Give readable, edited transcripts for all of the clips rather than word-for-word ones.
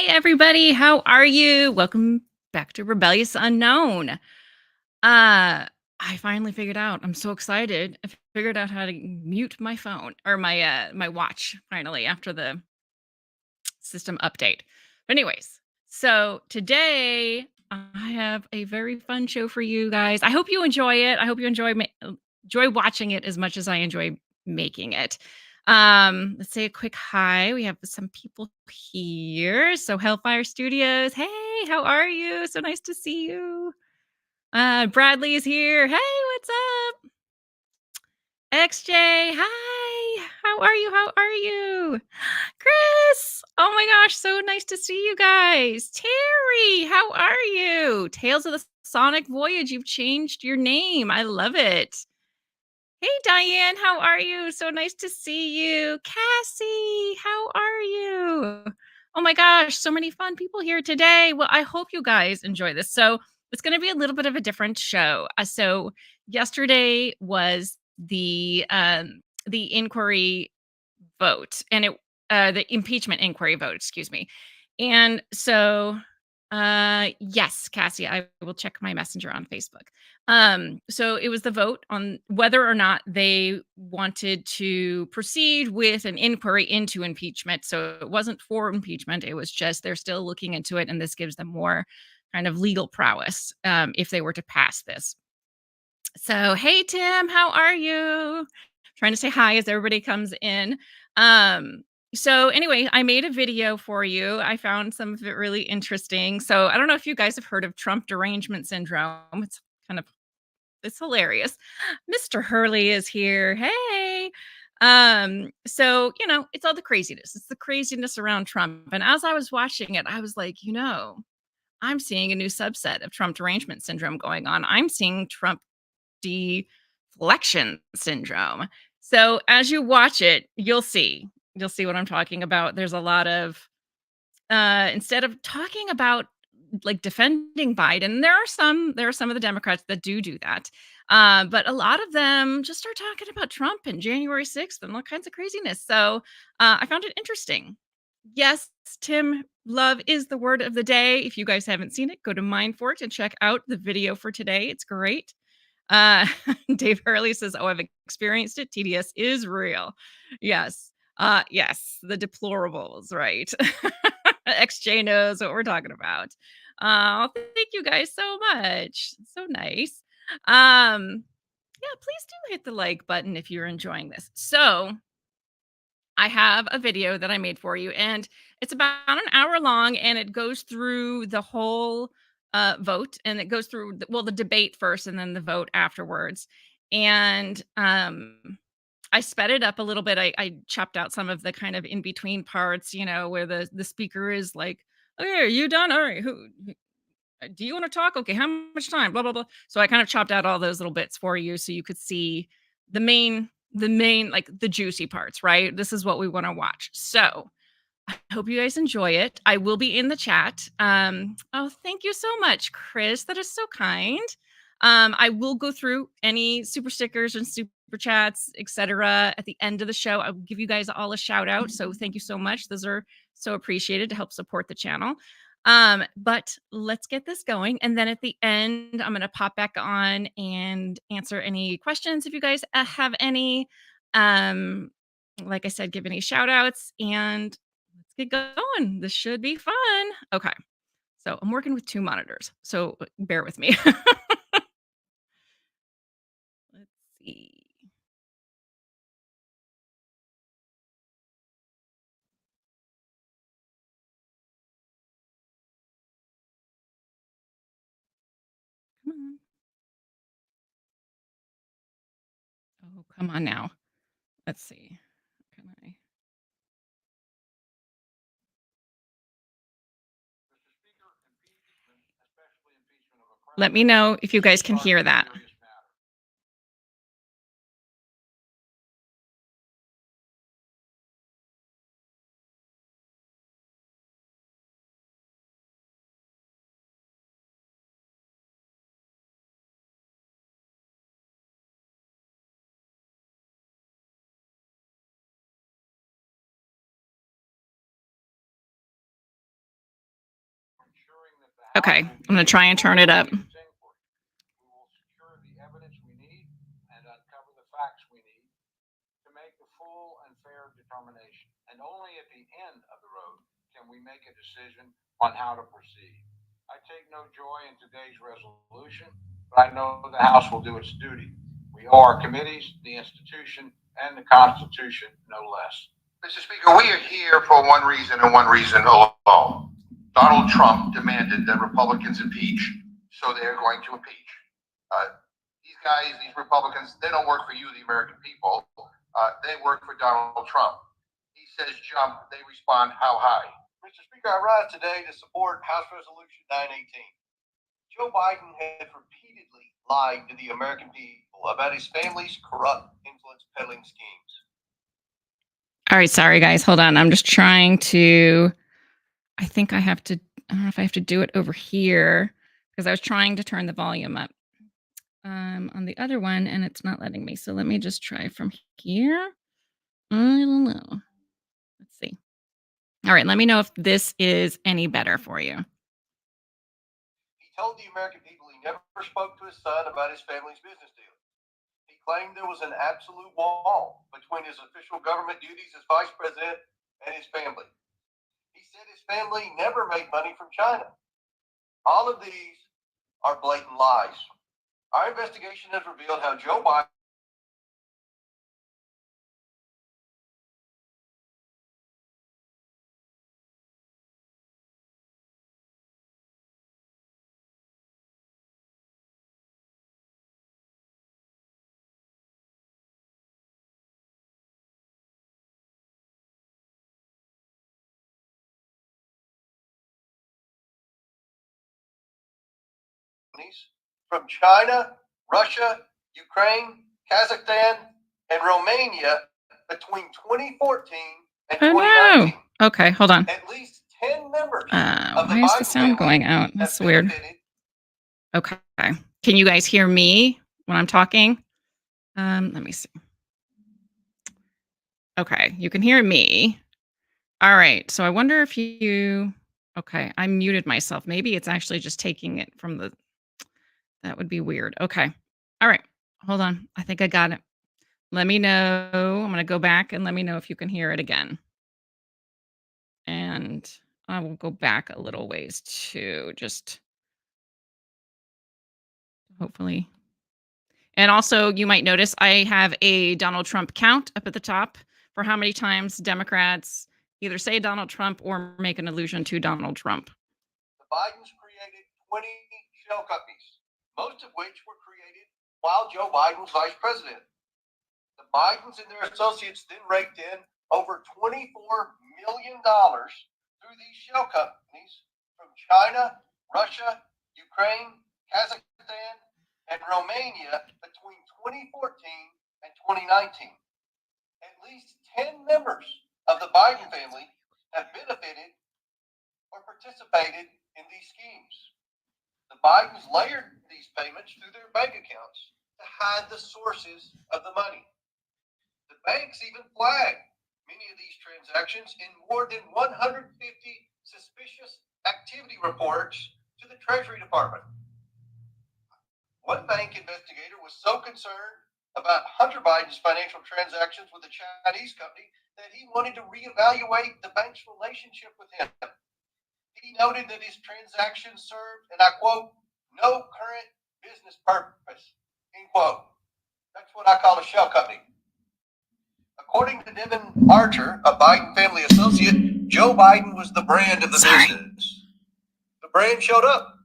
everybody. How are you? Welcome back to Rebellious Unknown. I finally figured out. I'm so excited. I figured out how to mute my phone or my watch finally after the system update. But anyways, so today I have a very fun show for you guys. I hope you enjoy it. I hope you enjoy watching it as much as I enjoy making it. Let's say a quick hi. We have some people here. So Hellfire Studios. Hey, how are you? So nice to see you. Bradley is here. Hey, what's up? XJ, hi. How are you? How are you? Chris, oh my gosh, so nice to see you guys. Terry, how are you? Tales of the Sonic Voyage, you've changed your name. I love it. Hey, Diane, how are you? So nice to see you. Cassie, how are you? Oh my gosh, so many fun people here today. Well, I hope you guys enjoy this. So, it's going to be a little bit of a different show. So, yesterday was the inquiry vote, and the impeachment inquiry vote, excuse me. And so yes, Cassie, I will check my messenger on Facebook. So it was the vote on whether or not they wanted to proceed with an inquiry into impeachment. So it wasn't for impeachment, it was just they're still looking into it, and this gives them more kind of legal prowess if they were to pass this. So, hey Tim, how are you? Trying to say hi as everybody comes in. Um, so anyway, I made a video for you. I found some of it really interesting. So I don't know if you guys have heard of Trump derangement syndrome. It's kind of it's hilarious. Mr. Hurley is here. Hey. So, it's all the craziness. It's the craziness around Trump. And as I was watching it, I was like, I'm seeing a new subset of Trump derangement syndrome going on. I'm seeing Trump deflection syndrome. So as you watch it, you'll see what I'm talking about. There's a lot of instead of talking about like defending Biden, there are some of the Democrats that do that. But a lot of them just start talking about Trump and January 6th and all kinds of craziness. So I found it interesting. Yes, Tim, love is the word of the day. If you guys haven't seen it, go to Mindfort and check out the video for today. It's great. Uh, Dave Hurley says, "Oh, I've experienced it. TDS is real." Yes. Yes, the deplorables, right? XJ knows what we're talking about. Thank you guys so much. So nice. Yeah, please do hit the like button if you're enjoying this. So, I have a video that I made for you, and it's about an hour long, and it goes through the whole vote, and it goes through the debate first, and then the vote afterwards. And I sped it up a little bit. I chopped out some of the kind of in between parts, where the speaker is like, "Okay, are you done? All right, do you want to talk? Okay, how much time? Blah blah blah." So I kind of chopped out all those little bits for you so you could see the main like the juicy parts, right? This is what we want to watch. So I hope you guys enjoy it. I will be in the chat. Oh, thank you so much, Chris. That is so kind. I will go through any super stickers and super chats, etc. At the end of the show. I'll give you guys all a shout out. So thank you so much. Those are so appreciated to help support the channel. But let's get this going. And then at the end, I'm going to pop back on and answer any questions if you guys have any. Um, like I said, give any shout outs, and let's get going. This should be fun. Okay. So I'm working with two monitors. So bear with me. Let's see. Come on. Oh, come on now. Let's see. Can I? Let me know if you guys can hear that. Okay, I'm gonna try and turn it up. We will secure the evidence we need and uncover the facts we need to make a full and fair determination. And only at the end of the road can we make a decision on how to proceed. I take no joy in today's resolution, but I know the House will do its duty. We owe our committees, the institution, and the Constitution no less. Mr. Speaker, we are here for one reason and one reason alone. Donald Trump demanded that Republicans impeach, so they're going to impeach. These guys, these Republicans, they don't work for you, the American people. They work for Donald Trump. He says jump, they respond how high. Mr. Speaker, I rise today to support House Resolution 918. Joe Biden has repeatedly lied to the American people about his family's corrupt influence peddling schemes. All right, sorry guys, hold on. I'm just trying to. I think I have to. I don't know if I have to do it over here because I was trying to turn the volume up on the other one and it's not letting me. So let me just try from here. I don't know. Let's see. All right, let me know if this is any better for you. He told the American people he never spoke to his son about his family's business deals. He claimed there was an absolute wall between his official government duties as vice president and his family. He said his family never made money from China. All of these are blatant lies. Our investigation has revealed how Joe Biden from China, Russia, Ukraine, Kazakhstan, and Romania between 2014 and 2019. No. Okay, hold on. At least 10 members of the why is Biden the sound going out? That's weird. Okay. Can you guys hear me when I'm talking? Let me see. Okay, you can hear me. All right. So I wonder if you. Okay, I muted myself. Maybe it's actually just taking it from the. That would be weird. Okay. All right. Hold on. I think I got it. Let me know. I'm going to go back and let me know if you can hear it again. And I will go back a little ways too, just hopefully. And also, you might notice I have a Donald Trump count up at the top for how many times Democrats either say Donald Trump or make an allusion to Donald Trump. The Bidens created 20 shell companies, most of which were created while Joe Biden was vice president. The Bidens and their associates then raked in over $24 million through these shell companies from China, Russia, Ukraine, Kazakhstan, and Romania between 2014 and 2019. At least 10 members of the Biden family have benefited or participated in these schemes. The Bidens layered these payments through their bank accounts to hide the sources of the money. The banks even flagged many of these transactions in more than 150 suspicious activity reports to the Treasury Department. One bank investigator was so concerned about Hunter Biden's financial transactions with a Chinese company that he wanted to reevaluate the bank's relationship with him. He noted that his transactions served, and I quote, no current business purpose, end quote. That's what I call a shell company. According to Devin Archer, a Biden family associate, Joe Biden was the brand of the business. The brand showed up.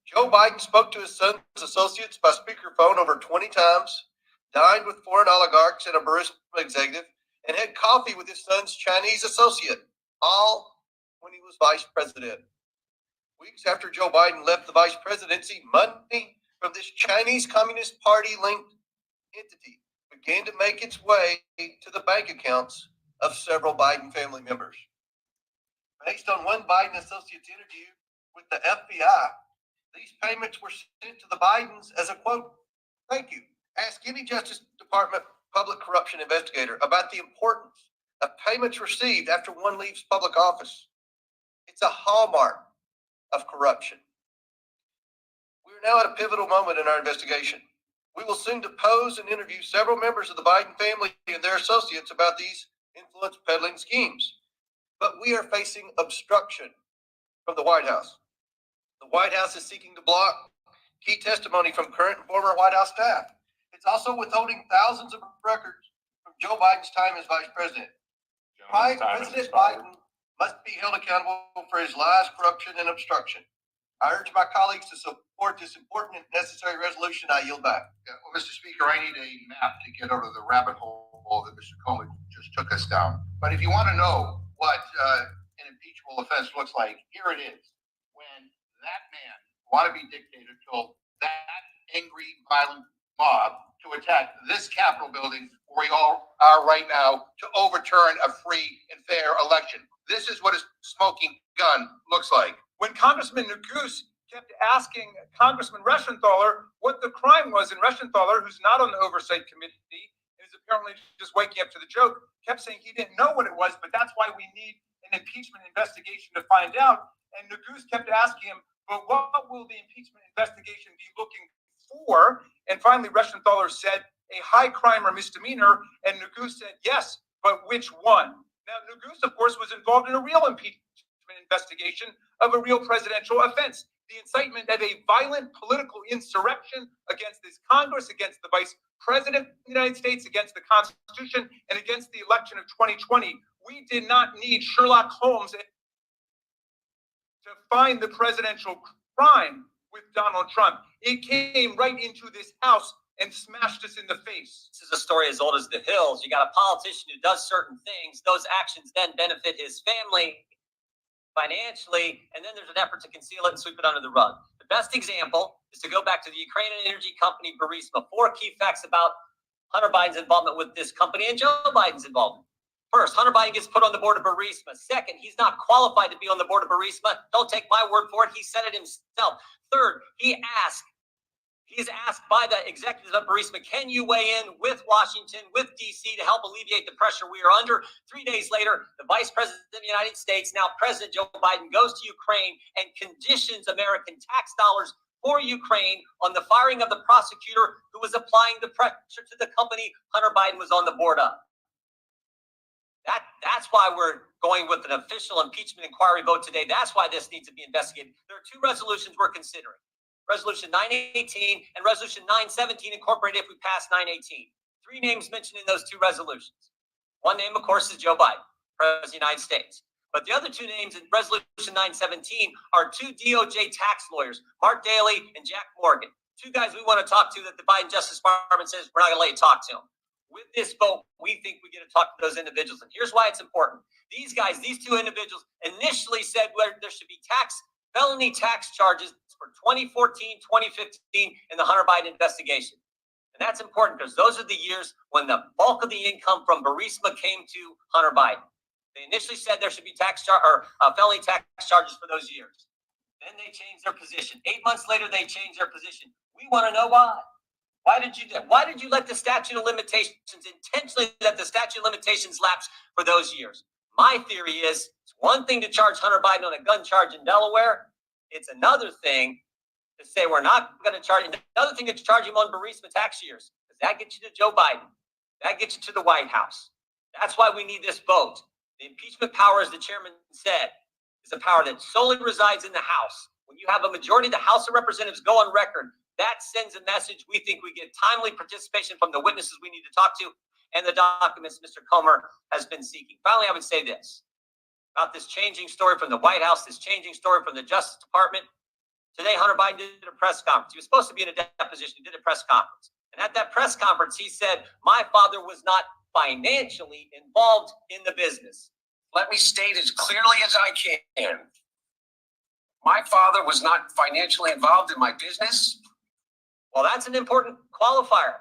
Joe Biden spoke to his son's associates by speakerphone over 20 times, dined with foreign oligarchs and a Burisma executive, and had coffee with his son's Chinese associate, all when he was vice president. Weeks after Joe Biden left the vice presidency, money from this Chinese Communist Party-linked entity began to make its way to the bank accounts of several Biden family members. Based on one Biden associate's interview with the FBI, these payments were sent to the Bidens as a quote, thank you. Ask any Justice Department public corruption investigator about the importance of payments received after one leaves public office. It's a hallmark of corruption. We are now at a pivotal moment in our investigation. We will soon depose and interview several members of the Biden family and their associates about these influence peddling schemes. But we are facing obstruction from the White House. The White House is seeking to block key testimony from current and former White House staff. It's also withholding thousands of records from Joe Biden's time as vice president. President Biden must be held accountable for his lies, corruption, and obstruction. I urge my colleagues to support this important and necessary resolution. I yield back. Well, Mr. Speaker, I need a map to get out of the rabbit hole that Mr. Comer just took us down. But if you want to know what an impeachable offense looks like, here it is. When that man, wannabe dictator, told that angry, violent mob to attack this Capitol building where we all are right now to overturn a free and fair election. This is what a smoking gun looks like. When Congressman Neguse kept asking Congressman Reschenthaler what the crime was, and Reschenthaler, who's not on the Oversight Committee, is apparently just waking up to the joke, kept saying he didn't know what it was, but that's why we need an impeachment investigation to find out. And Neguse kept asking him, but what will the impeachment investigation be looking for? And finally, Reschenthaler said, a high crime or misdemeanor, and Neguse said, yes, but which one? Now, Neguse, of course, was involved in a real impeachment investigation of a real presidential offense, the incitement of a violent political insurrection against this Congress, against the Vice President of the United States, against the Constitution, and against the election of 2020. We did not need Sherlock Holmes to find the presidential crime with Donald Trump. It came right into this House and smashed us in the face. This is a story as old as the hills. You got a politician who does certain things. Those actions then benefit his family financially, and then there's an effort to conceal it and sweep it under the rug. The best example is to go back to the Ukrainian energy company Burisma. 4 key facts about Hunter Biden's involvement with this company and Joe Biden's involvement. First, Hunter Biden gets put on the board of Burisma. Second, he's not qualified to be on the board of Burisma. Don't take my word for it. He said it himself. Third, he's asked by the executives of Burisma, can you weigh in with Washington, with D.C. to help alleviate the pressure we are under? 3 days later, the Vice President of the United States, now President Joe Biden, goes to Ukraine and conditions American tax dollars for Ukraine on the firing of the prosecutor who was applying the pressure to the company Hunter Biden was on the board of. That's why we're going with an official impeachment inquiry vote today. That's why this needs to be investigated. There are 2 resolutions we're considering. Resolution 918 and Resolution 917 incorporated if we pass 918. 3 names mentioned in those 2 resolutions. One name, of course, is Joe Biden, President of the United States. But the other 2 names in Resolution 917 are 2 DOJ tax lawyers, Mark Daley and Jack Morgan. 2 guys we want to talk to that the Biden Justice Department says we're not going to let you talk to them. With this vote, we think we get to talk to those individuals. And here's why it's important. These guys, these 2 individuals initially said there should be felony tax charges for 2014, 2015 in the Hunter Biden investigation. And that's important because those are the years when the bulk of the income from Burisma came to Hunter Biden. They initially said there should be felony tax charges for those years. Then they changed their position. 8 months later, they changed their position. We want to know why. Why did you do that? Why did you let the statute of limitations intentionally let the statute of limitations lapse for those years? My theory is it's one thing to charge Hunter Biden on a gun charge in Delaware. It's another thing to say we're not going to charge. Another thing to charge him on Burisma tax years, because that gets you to Joe Biden. That gets you to the White House. That's why we need this vote. The impeachment power, as the chairman said, is a power that solely resides in the House. When you have a majority of the House of Representatives go on record, that sends a message. We think we get timely participation from the witnesses we need to talk to and the documents Mr. Comer has been seeking. Finally, I would say this about this changing story from the White House, this changing story from the Justice Department. Today, Hunter Biden did a press conference. He was supposed to be in a deposition. He did a press conference. And at that press conference, he said, my father was not financially involved in the business. Let me state as clearly as I can. My father was not financially involved in my business. Well, that's an important qualifier.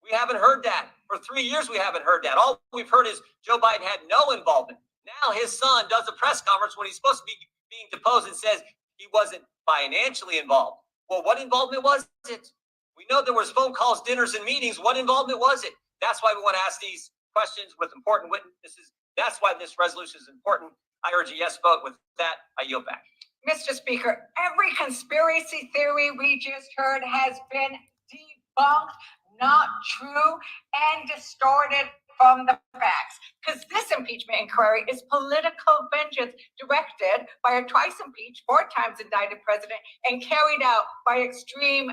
We haven't heard that. For 3 years, we haven't heard that. All we've heard is Joe Biden had no involvement. Now his son does a press conference when he's supposed to be being deposed and says he wasn't financially involved. Well, what involvement was it? We know there was phone calls, dinners, and meetings. What involvement was it? That's why we want to ask these questions with important witnesses. That's why this resolution is important. I urge a yes vote. With that, I yield back. Mr. Speaker, every conspiracy theory we just heard has been debunked, not true, and distorted from the facts. Because this impeachment inquiry is political vengeance directed by a twice impeached, 4 times indicted president and carried out by extreme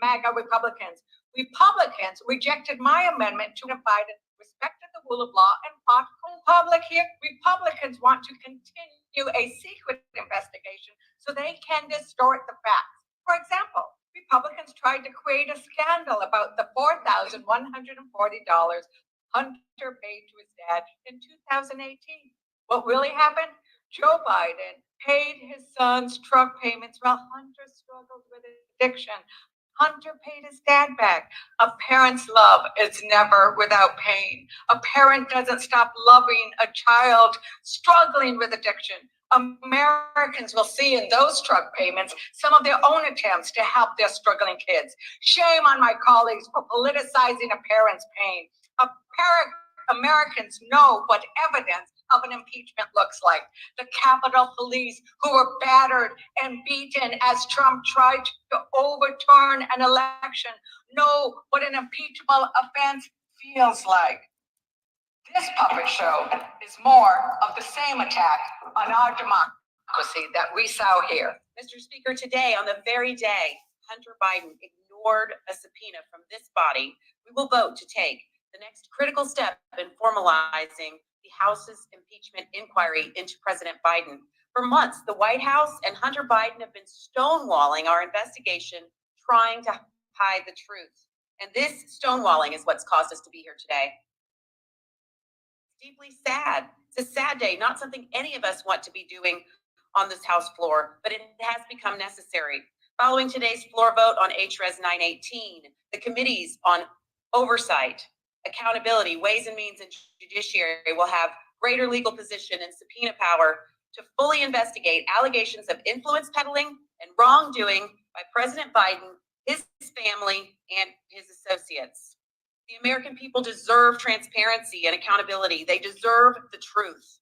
MAGA Republicans. Republicans rejected my amendment to Biden, respected the rule of law, and fought for public here. Republicans want to continue a secret investigation so they can distort the facts. For example, Republicans tried to create a scandal about the $4,140 Hunter paid to his dad in 2018. What really happened? Joe Biden paid his son's truck payments while Hunter struggled with addiction. Hunter paid his dad back. A parent's love is never without pain. A parent doesn't stop loving a child struggling with addiction. Americans will see in those truck payments some of their own attempts to help their struggling kids. Shame on my colleagues for politicizing a parent's pain. Americans know what evidence of an impeachment looks like. The Capitol Police, who were battered and beaten as Trump tried to overturn an election, know what an impeachable offense feels like. This puppet show is more of the same attack on our democracy that we saw here. Mr. Speaker, today, on the very day Hunter Biden ignored a subpoena from this body, we will vote to take the next critical step in formalizing the House's impeachment inquiry into President Biden. For months, the White House and Hunter Biden have been stonewalling our investigation, trying to hide the truth. And this stonewalling is what's caused us to be here today. It's deeply sad. It's a sad day, not something any of us want to be doing on this House floor, but it has become necessary. Following today's floor vote on HRES 918, the committees on oversight, accountability, ways and means, and judiciary will have greater legal position and subpoena power to fully investigate allegations of influence peddling and wrongdoing by President Biden, his family, and his associates. The American people deserve transparency and accountability. They deserve the truth.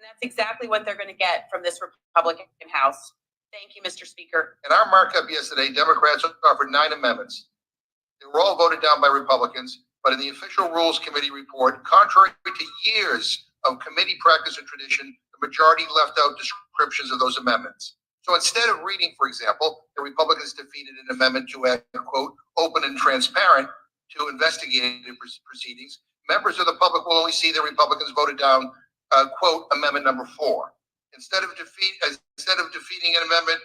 And that's exactly what they're going to get from this Republican House. Thank you, Mr. Speaker. In our markup yesterday, Democrats offered 9 amendments. They were all voted down by Republicans, but in the official Rules Committee report, contrary to years of committee practice and tradition, the majority left out descriptions of those amendments. So instead of reading, for example, the Republicans defeated an amendment to add, quote, open and transparent to investigative proceedings, members of the public will only see the Republicans voted down, quote, amendment number 4. Instead of defeating an amendment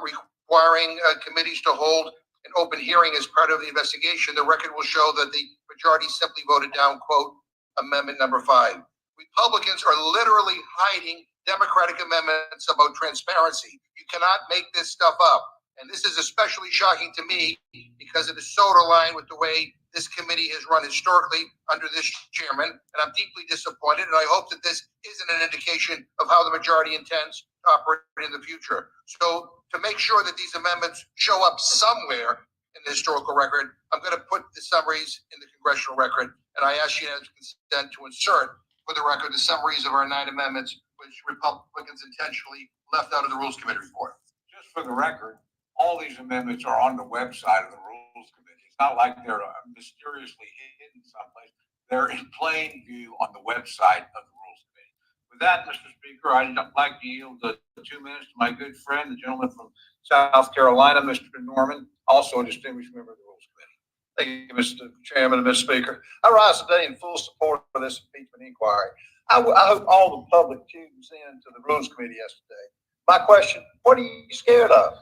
requiring committees to hold an open hearing as part of the investigation, the record will show that the majority simply voted down, quote, amendment number 5. Republicans are literally hiding Democratic amendments about transparency. You cannot make this stuff up. And this is especially shocking to me because it is so aligned with the way this committee has run historically under this chairman. And I'm deeply disappointed. And I hope that this isn't an indication of how the majority intends to operate in the future. So to make sure that these amendments show up somewhere in the historical record, I'm going to put the summaries in the congressional record. And I ask unanimous consent to insert for the record the summaries of our 9 amendments, which Republicans intentionally left out of the Rules Committee report. Just for the record, all these amendments are on the website of the Rules Committee. It's not like they're mysteriously hidden someplace. They're in plain view on the website of the Rules Committee. With that, Mr. Speaker, I'd like to yield the 2 minutes to my good friend, the gentleman from South Carolina, Mr. Norman, also a distinguished member of the Rules Committee. Thank you, Mr. Chairman and Mr. Speaker. I rise today in full support for this impeachment inquiry. I hope all the public tunes in to the Rules Committee yesterday. My question, what are you scared of?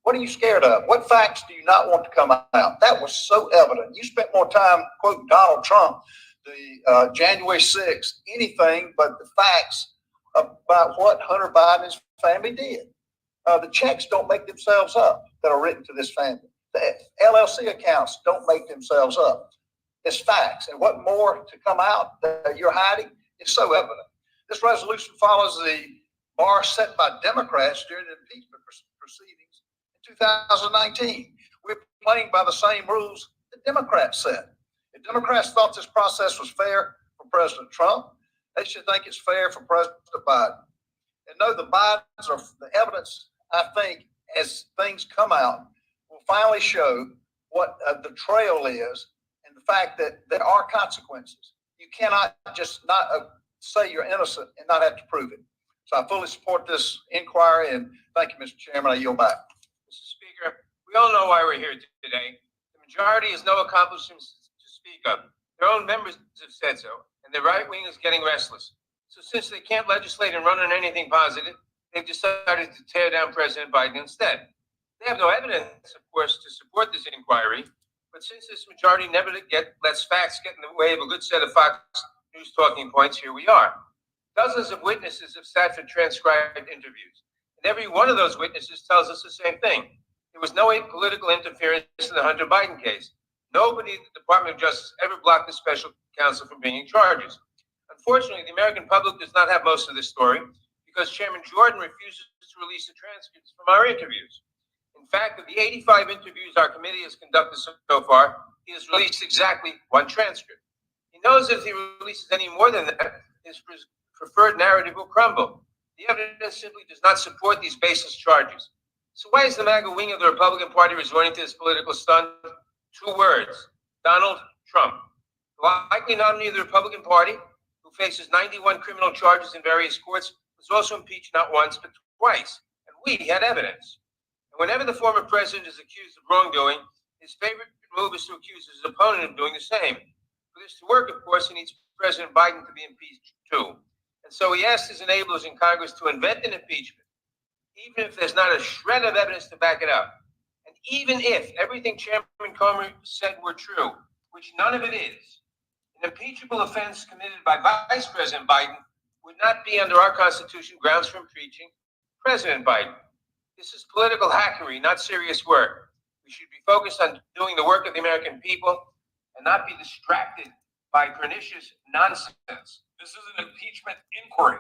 What are you scared of? What facts do you not want to come out? That was so evident. You spent more time quoting Donald Trump, the January 6th, anything but the facts about what Hunter Biden and his family did. The checks don't make themselves up that are written to this family. The LLC accounts don't make themselves up. It's facts. And what more to come out that you're hiding is so evident. This resolution follows the bar set by Democrats during the impeachment proceedings in 2019. We're playing by the same rules the Democrats set. If Democrats thought this process was fair for President Trump, they should think it's fair for President Biden. and know the Bidens are the evidence, I think, as things come out, will finally show what the trail is and the fact that there are consequences. You cannot just not say you're innocent and not have to prove it. So I fully support this inquiry, and thank you, Mr. Chairman. I yield back. Mr. Speaker, we all know why we're here today. The majority has no accomplishments to speak of. Their own members have said so, and the right wing is getting restless. So since they can't legislate and run on anything positive, they've decided to tear down President Biden instead. They have no evidence, of course, to support this inquiry, but since this majority never lets facts get in the way of a good set of Fox News talking points, here we are. Dozens of witnesses have sat for transcribed interviews, and every one of those witnesses tells us the same thing. There was no political interference in the Hunter Biden case. Nobody at the Department of Justice ever blocked the special counsel from bringing charges. Unfortunately, the American public does not have most of this story because Chairman Jordan refuses to release the transcripts from our interviews. In fact, of the 85 interviews our committee has conducted so far, he has released exactly one transcript. He knows that if he releases any more than that, his preferred narrative will crumble. The evidence simply does not support these baseless charges. So why is the MAGA wing of the Republican Party resorting to this political stunt? 2 words: Donald Trump. The likely nominee of the Republican Party, who faces 91 criminal charges in various courts, was also impeached not once but twice, and we had evidence. And whenever the former president is accused of wrongdoing, his favorite move is to accuse his opponent of doing the same. For this to work, of course, he needs President Biden to be impeached too. And so he asked his enablers in Congress to invent an impeachment, even if there's not a shred of evidence to back it up. And even if everything Chairman Comer said were true, which none of it is, an impeachable offense committed by Vice President Biden would not be under our Constitution grounds for impeaching President Biden. This is political hackery, not serious work. We should be focused on doing the work of the American people and not be distracted by pernicious nonsense. This is an impeachment inquiry,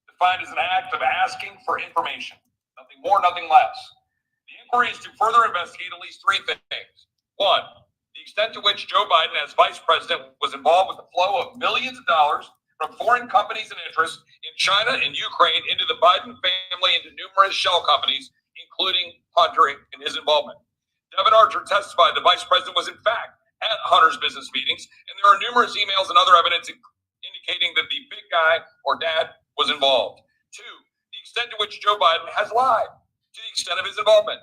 defined as an act of asking for information. Nothing more, nothing less. The inquiry is to further investigate at least 3 things. 1, the extent to which Joe Biden, as vice president, was involved with the flow of millions of dollars from foreign companies and interests in China and Ukraine into the Biden family, into numerous shell companies, including Hunter and his involvement. Devin Archer testified the vice president was in fact at Hunter's business meetings, and there are numerous emails and other evidence indicating that the big guy or dad was involved. 2, the extent to which Joe Biden has lied to the extent of his involvement.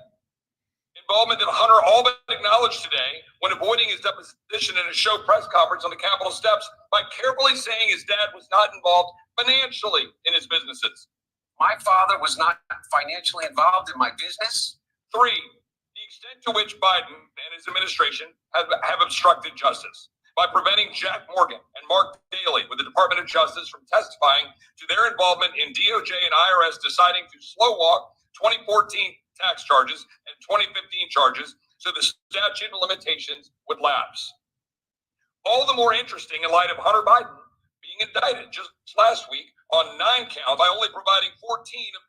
Involvement that Hunter all but acknowledged today when avoiding his deposition in a show press conference on the Capitol steps by carefully saying his dad was not involved financially in his businesses. My father was not financially involved in my business. 3, the extent to which Biden and his administration have obstructed justice by preventing Jack Morgan and Mark Daley with the Department of Justice from testifying to their involvement in DOJ and IRS deciding to slow walk 2014 tax charges and 2015 charges so the statute of limitations would lapse. All the more interesting in light of Hunter Biden being indicted just last week on 9 counts by only providing 14 of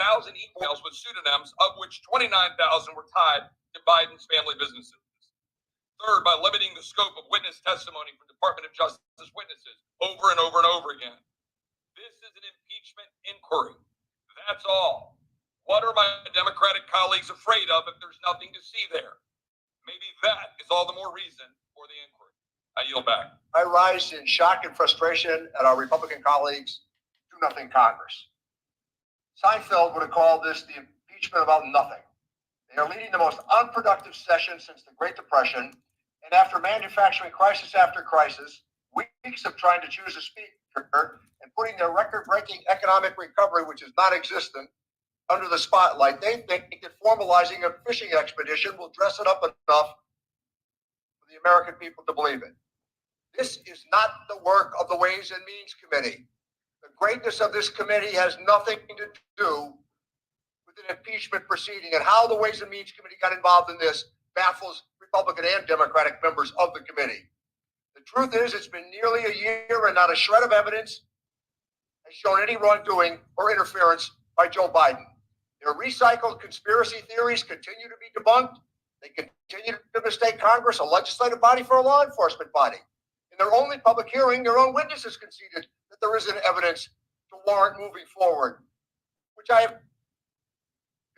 82,000 emails with pseudonyms, of which 29,000 were tied to Biden's family businesses. 3rd, by limiting the scope of witness testimony from Department of Justice witnesses over and over and over again. This is an impeachment inquiry. That's all. What are my Democratic colleagues afraid of if there's nothing to see there? Maybe that is all the more reason for the inquiry. I yield back. I rise in shock and frustration at our Republican colleagues' do-nothing Congress. Seinfeld would have called this the impeachment about nothing. They are leading the most unproductive session since the Great Depression, and after manufacturing crisis after crisis, weeks of trying to choose a speaker and putting their record-breaking economic recovery, which is non-existent, under the spotlight, they think that formalizing a fishing expedition will dress it up enough for the American people to believe it. This is not the work of the Ways and Means Committee. The greatness of this committee has nothing to do with an impeachment proceeding, and how the Ways and Means Committee got involved in this baffles Republican and Democratic members of the committee. The truth is, it's been nearly a year and not a shred of evidence has shown any wrongdoing or interference by Joe Biden. Their recycled conspiracy theories continue to be debunked. They continue to mistake Congress, a legislative body, for a law enforcement body. In their only public hearing, their own witnesses conceded that there isn't evidence to warrant moving forward, which I have,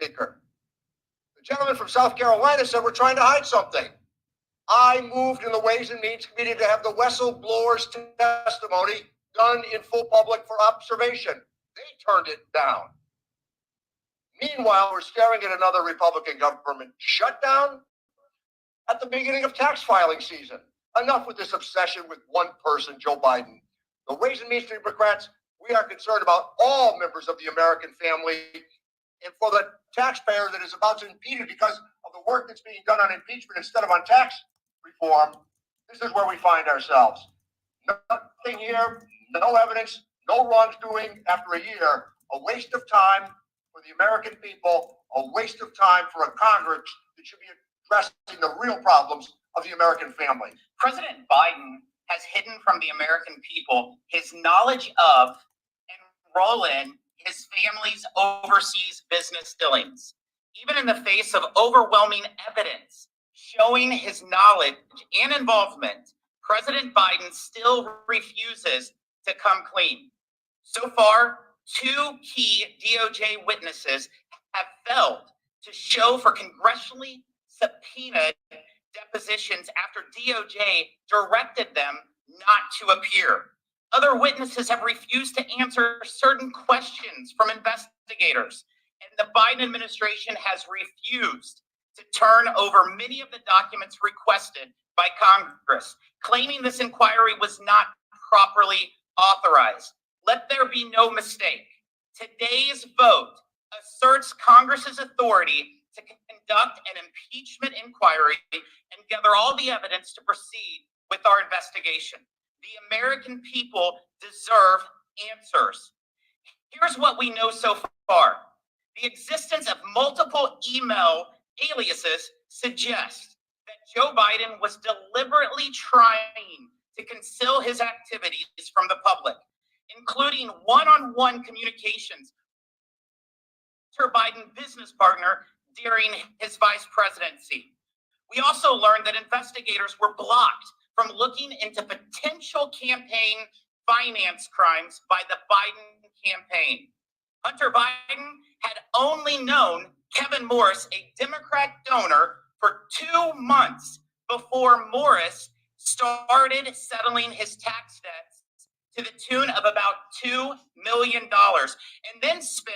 Speaker. The gentleman from South Carolina said we're trying to hide something. I moved in the Ways and Means Committee to have the whistleblower's testimony done in full public for observation. They turned it down. Meanwhile, we're staring at another Republican government shutdown at the beginning of tax filing season. Enough with this obsession with one person, Joe Biden. The Ways and Means Democrats, we are concerned about all members of the American family, and for the taxpayer that is about to impede it because of the work that's being done on impeachment instead of on tax reform, this is where we find ourselves. Nothing here, no evidence, no wrongdoing after a year, a waste of time for the American people, a waste of time for a Congress that should be addressing the real problems of the American family. President Biden has hidden from the American people his knowledge of and role in his family's overseas business dealings. Even in the face of overwhelming evidence showing his knowledge and involvement, President Biden still refuses to come clean. So far, 2 key DOJ witnesses have failed to show for congressionally subpoenaed depositions after DOJ directed them not to appear. Other witnesses have refused to answer certain questions from investigators, and the Biden administration has refused to turn over many of the documents requested by Congress, claiming this inquiry was not properly authorized. Let there be no mistake. Today's vote asserts Congress's authority to conduct an impeachment inquiry and gather all the evidence to proceed with our investigation. The American people deserve answers. Here's what we know so far. The existence of multiple email aliases suggests that Joe Biden was deliberately trying to conceal his activities from the public, including one-on-one communications with Biden business partner during his vice presidency. We also learned that investigators were blocked from looking into potential campaign finance crimes by the Biden campaign. Hunter Biden had only known Kevin Morris, a Democrat donor, for 2 months before Morris started settling his tax debts to the tune of about $2 million, and then spent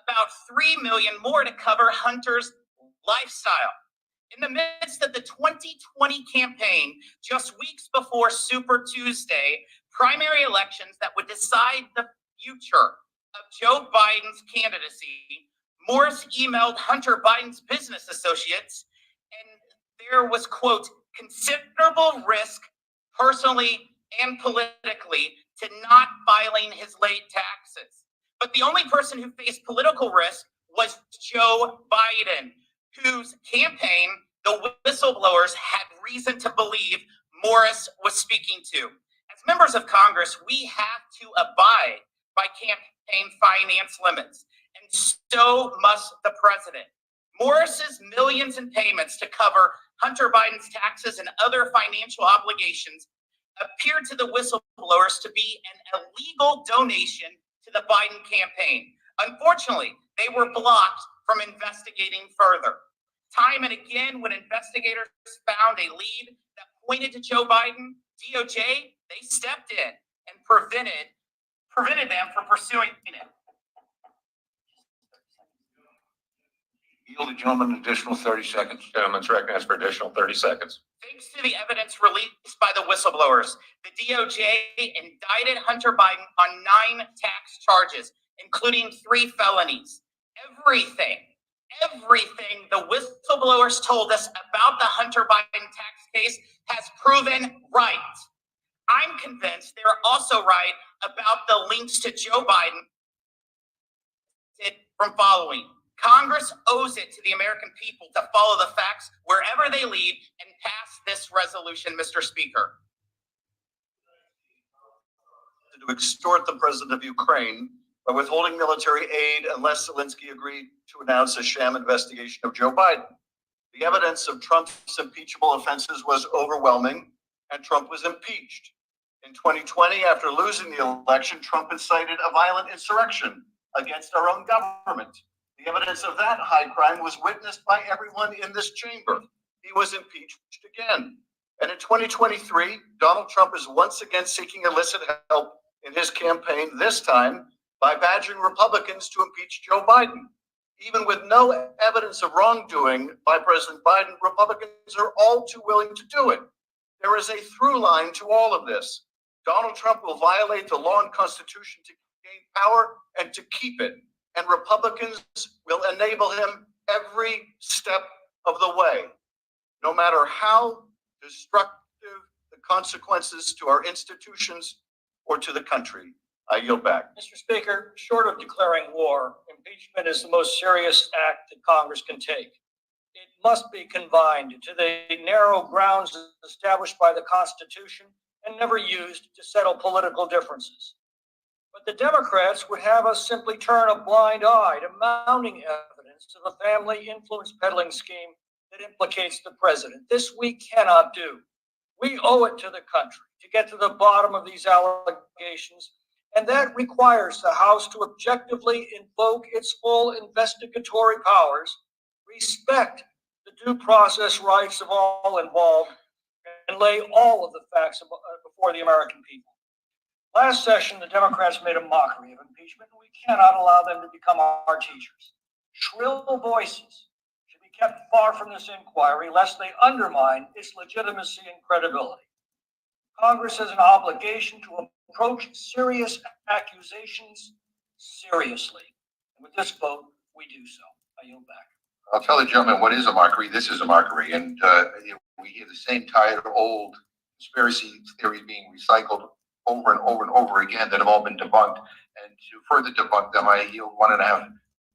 about $3 million more to cover Hunter's lifestyle. In the midst of the 2020 campaign, just weeks before Super Tuesday, primary elections that would decide the future of Joe Biden's candidacy, Morris emailed Hunter Biden's business associates, and there was, quote, considerable risk personally and politically to not filing his late taxes. But the only person who faced political risk was Joe Biden, whose campaign the whistleblowers had reason to believe Morris was speaking to. As members of Congress, we have to abide by campaign finance limits, and so must the president. Morris's millions in payments to cover Hunter Biden's taxes and other financial obligations appeared to the whistleblowers to be an illegal donation to the Biden campaign. Unfortunately, they were blocked from investigating further. Time and again, when investigators found a lead that pointed to Joe Biden, DOJ, they stepped in and prevented them from pursuing it. Yield the gentleman an additional 30 seconds. Gentleman's recognized for additional 30 seconds. Thanks to the evidence released by the whistleblowers, the DOJ indicted Hunter Biden on 9 tax charges, including 3 felonies. Everything the whistleblowers told us about the Hunter Biden tax case has proven right. I'm convinced they're also right about the links to Joe Biden from following. Congress owes it to the American people to follow the facts wherever they lead and pass this resolution, Mr. Speaker. To extort the president of Ukraine by withholding military aid unless Zelensky agreed to announce a sham investigation of Joe Biden. The evidence of Trump's impeachable offenses was overwhelming, and Trump was impeached. In 2020, after losing the election, Trump incited a violent insurrection against our own government. The evidence of that high crime was witnessed by everyone in this chamber. He was impeached again. And in 2023, Donald Trump is once again seeking illicit help in his campaign, this time by badgering Republicans to impeach Joe Biden. Even with no evidence of wrongdoing by President Biden, Republicans are all too willing to do it. There is a through line to all of this. Donald Trump will violate the law and Constitution to gain power and to keep it. And Republicans will enable him every step of the way, no matter how destructive the consequences to our institutions or to the country. I yield back. Mr. Speaker, short of declaring war, impeachment is the most serious act that Congress can take. It must be confined to the narrow grounds established by the Constitution and never used to settle political differences. But the Democrats would have us simply turn a blind eye to mounting evidence of a family influence peddling scheme that implicates the president. This we cannot do. We owe it to the country to get to the bottom of these allegations, and that requires the House to objectively invoke its full investigatory powers, respect the due process rights of all involved, and lay all of the facts before the American people. Last session, the Democrats made a mockery of impeachment, and we cannot allow them to become our teachers. Shrill voices should be kept far from this inquiry, lest they undermine its legitimacy and credibility. Congress has an obligation to approach serious accusations seriously. And with this vote, we do so. I yield back. I'll tell the gentleman what is a mockery. This is a mockery. And we hear the same tired old conspiracy theories being recycled over and over and over again that have all been debunked. And to further debunk them, I yield 1.5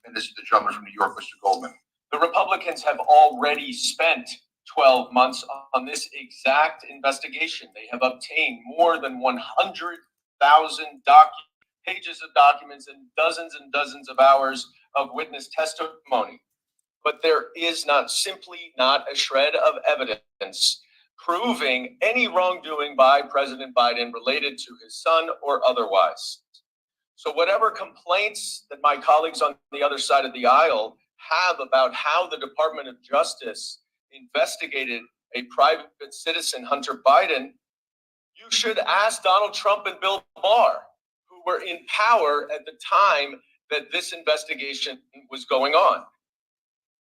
minutes to the gentleman from New York, Mr. Goldman. The Republicans have already spent 12 months on this exact investigation. They have obtained more than 100,000 pages of documents and dozens of hours of witness testimony. But there is simply not a shred of evidence proving any wrongdoing by President Biden related to his son or otherwise. So whatever complaints that my colleagues on the other side of the aisle have about how the Department of Justice investigated a private citizen, Hunter Biden, you should ask Donald Trump and Bill Barr, who were in power at the time that this investigation was going on.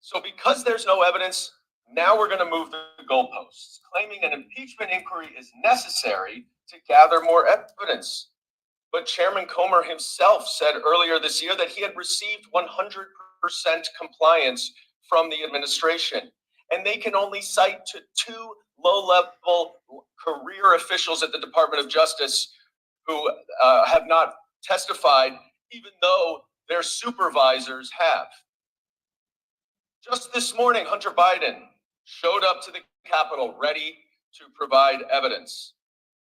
So because there's no evidence, now we're going to move the goalposts, claiming an impeachment inquiry is necessary to gather more evidence. But Chairman Comer himself said earlier this year that he had received 100% compliance from the administration. And they can only cite to 2 low-level career officials at the Department of Justice who have not testified, even though their supervisors have. Just this morning, Hunter Biden showed up to the Capitol ready to provide evidence.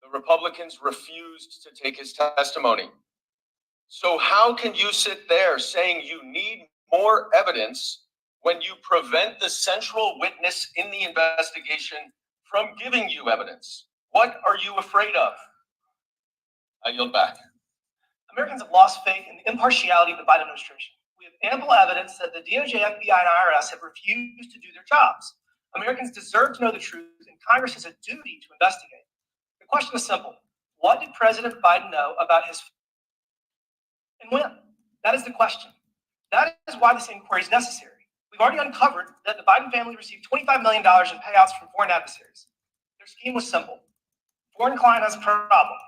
The Republicans refused to take his testimony. So how can you sit there saying you need more evidence when you prevent the central witness in the investigation from giving you evidence? What are you afraid of? I yield back. Americans have lost faith in the impartiality of the Biden administration. We have ample evidence that the DOJ, FBI, and IRS have refused to do their jobs. Americans deserve to know the truth, and Congress has a duty to investigate. The question is simple. What did President Biden know about his and when? That is the question. That is why this inquiry is necessary. We've already uncovered that the Biden family received $25 million in payouts from foreign adversaries. Their scheme was simple. Foreign client has a problem.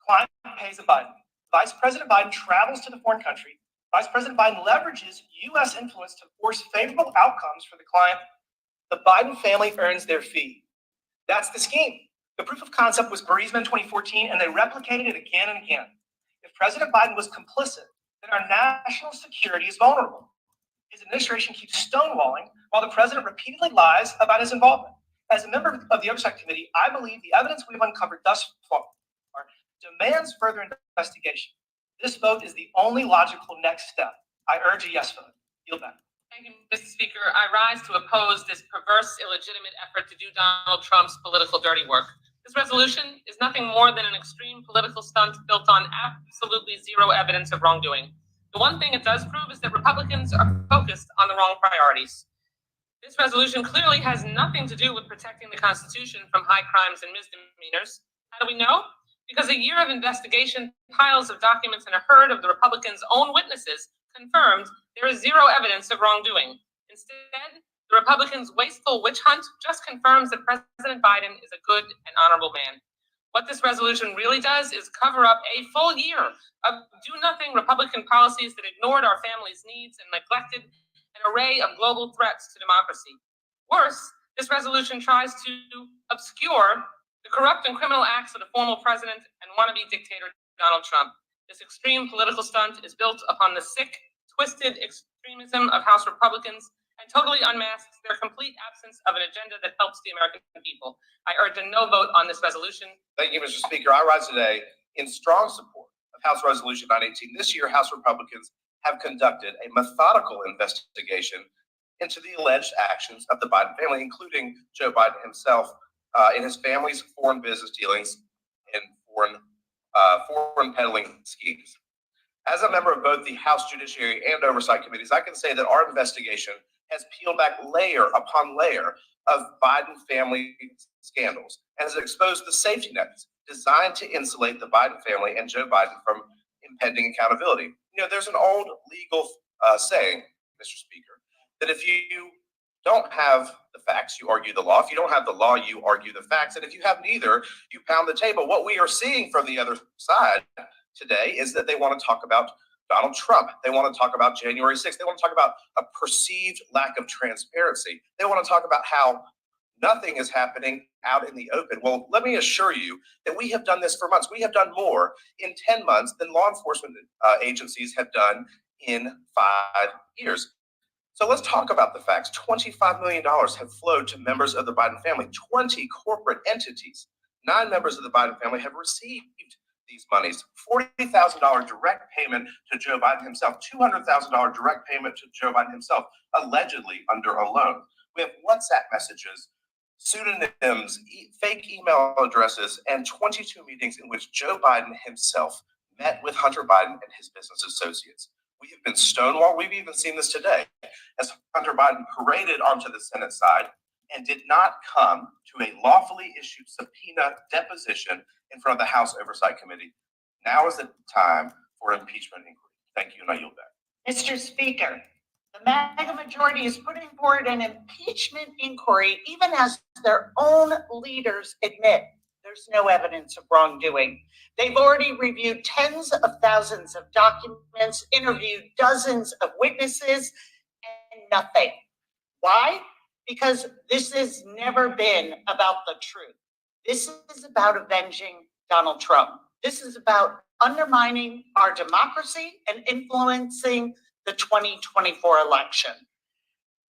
Client pays a Biden. Vice President Biden travels to the foreign country. Vice President Biden leverages U.S. influence to force favorable outcomes for the client. The Biden family earns their fee. That's the scheme. The proof of concept was Burisma in 2014, and they replicated it again and again. If President Biden was complicit, then our national security is vulnerable. His administration keeps stonewalling while the president repeatedly lies about his involvement. As a member of the Oversight Committee, I believe the evidence we've uncovered thus far demands further investigation. This vote is the only logical next step. I urge a yes vote. Yield back. Thank you, Mr. Speaker. I rise to oppose this perverse, illegitimate effort to do Donald Trump's political dirty work. This resolution is nothing more than an extreme political stunt built on absolutely zero evidence of wrongdoing. The one thing it does prove is that Republicans are focused on the wrong priorities. This resolution clearly has nothing to do with protecting the Constitution from high crimes and misdemeanors. How do we know? Because a year of investigation, piles of documents, and a herd of the Republicans' own witnesses confirmed there is zero evidence of wrongdoing. Instead, the Republicans' wasteful witch hunt just confirms that President Biden is a good and honorable man. What this resolution really does is cover up a full year of do-nothing Republican policies that ignored our families' needs and neglected an array of global threats to democracy. Worse, this resolution tries to obscure the corrupt and criminal acts of the former president and wannabe dictator Donald Trump. This extreme political stunt is built upon the sick, twisted extremism of House Republicans and totally unmasks their complete absence of an agenda that helps the American people. I urge a no vote on this resolution. Thank you, Mr. Speaker. I rise today in strong support of House Resolution 918. This year, House Republicans have conducted a methodical investigation into the alleged actions of the Biden family, including Joe Biden himself, in his family's foreign business dealings and foreign peddling schemes. As a member of both the House Judiciary and Oversight Committees, I can say that our investigation has peeled back layer upon layer of Biden family scandals and has exposed the safety nets designed to insulate the Biden family and Joe Biden from impending accountability. You know, there's an old legal saying, Mr. Speaker, that if you don't have the facts, you argue the law. If you don't have the law, you argue the facts. And if you have neither, you pound the table. What we are seeing from the other side today is that they want to talk about Donald Trump. They want to talk about January 6th. They want to talk about a perceived lack of transparency. They want to talk about how nothing is happening out in the open. Well, let me assure you that we have done this for months. We have done more in 10 months than law enforcement agencies have done in 5 years. So let's talk about the facts. $25 million have flowed to members of the Biden family. 20 corporate entities, 9 members of the Biden family have received these monies. $40,000 direct payment to Joe Biden himself, $200,000 direct payment to Joe Biden himself, allegedly under a loan. We have WhatsApp messages, pseudonyms, fake email addresses, and 22 meetings in which Joe Biden himself met with Hunter Biden and his business associates. We have been stonewalled. We've even seen this today as Hunter Biden paraded onto the Senate side and did not come to a lawfully issued subpoena deposition in front of the House Oversight Committee. Now is the time for impeachment inquiry. Thank you, and I yield back. Mr. Speaker, the MAGA majority is putting forward an impeachment inquiry, even as their own leaders admit there's no evidence of wrongdoing. They've already reviewed tens of thousands of documents, interviewed dozens of witnesses, and nothing. Why? Because this has never been about the truth. This is about avenging Donald Trump. This is about undermining our democracy and influencing the 2024 election.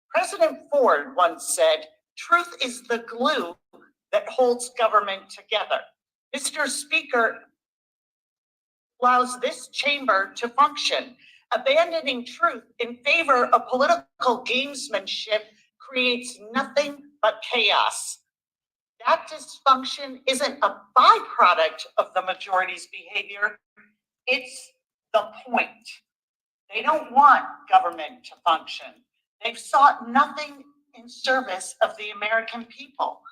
President Ford once said, "Truth is the glue that holds government together." Mr. Speaker allows this chamber to function. Abandoning truth in favor of political gamesmanship creates nothing but chaos. That dysfunction isn't a byproduct of the majority's behavior. It's the point. They don't want government to function. They've sought nothing in service of the American people,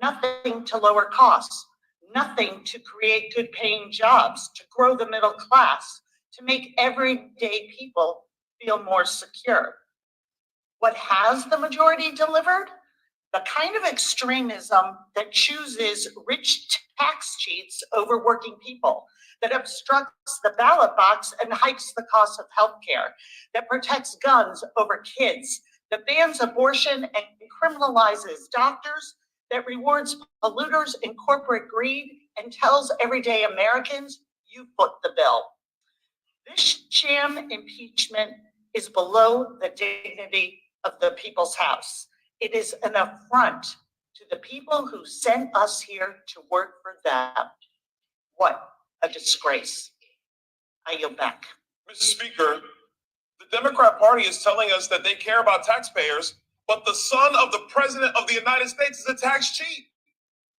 nothing to lower costs, nothing to create good paying jobs, to grow the middle class, to make everyday people feel more secure. What has the majority delivered? The kind of extremism that chooses rich tax cheats over working people, that obstructs the ballot box and hikes the cost of healthcare, that protects guns over kids, that bans abortion and criminalizes doctors, that rewards polluters and corporate greed and tells everyday Americans, you foot the bill. This sham impeachment is below the dignity of the people's house. It is an affront to the people who sent us here to work for them. What a disgrace. I yield back. Mr. Speaker, the Democrat Party is telling us that they care about taxpayers, but the son of the President of the United States is a tax cheat.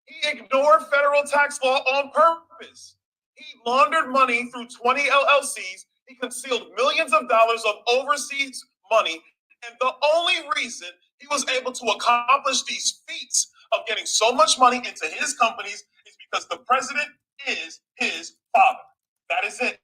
He He ignored federal tax law on purpose. He laundered money through 20 LLCs. He concealed millions of dollars of overseas money. And the only reason he was able to accomplish these feats of getting so much money into his companies is because the president is his father. That is it.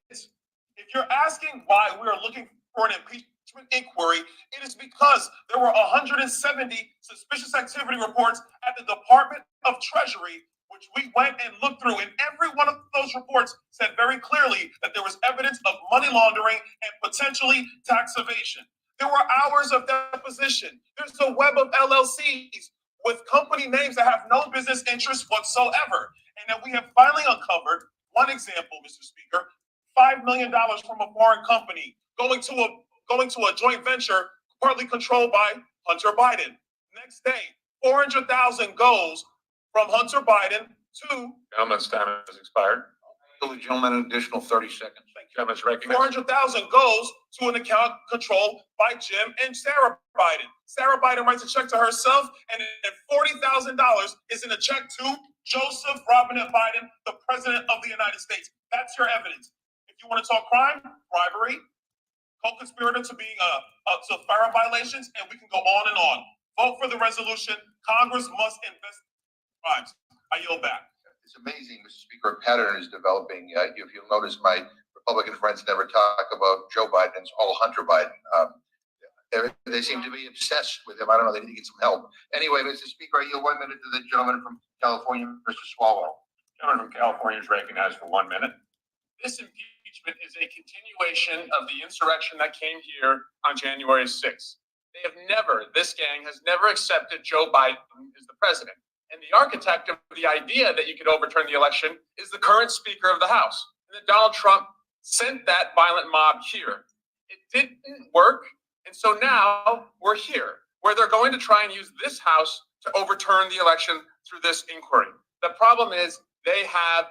If you're asking why we are looking for an impeachment inquiry, it is because there were 170 suspicious activity reports at the Department of Treasury, which we went and looked through, and every one of those reports said very clearly that there was evidence of money laundering and potentially tax evasion. There were hours of deposition. There's a web of LLCs with company names that have no business interest whatsoever. And then we have finally uncovered one example, Mr. Speaker, $5 million from a foreign company going to a joint venture partly controlled by Hunter Biden. Next day, 400,000 goes from Hunter Biden to Gentleman's time has expired. Give the gentleman an additional 30 seconds. Gentleman's recognized. 400,000 goes to an account controlled by Jim and Sarah Biden. Sarah Biden writes a check to herself, and then $40,000 is in a check to Joseph Robinette Biden, the president of the United States. That's your evidence. If you want to talk crime, bribery, co-conspirator to being to FARA violations, and we can go on and on. Vote for the resolution. Congress must invest crimes. I yield back. It's amazing, Mr. Speaker, a pattern is developing. If you'll notice, my Republican friends never talk about Joe Biden. It's all Hunter Biden. They seem to be obsessed with him. I don't know. They need to get some help. Anyway, Mr. Speaker, I yield 1 minute to the gentleman from California, Mr. Swalwell. Gentleman from California is recognized for 1 minute. This impeachment is a continuation of the insurrection that came here on January 6th. This gang has never accepted Joe Biden as the president. And the architect of the idea that you could overturn the election is the current Speaker of the House. And that Donald Trump sent that violent mob here. It didn't work. And so now we're here, where they're going to try and use this House to overturn the election through this inquiry. The problem is they have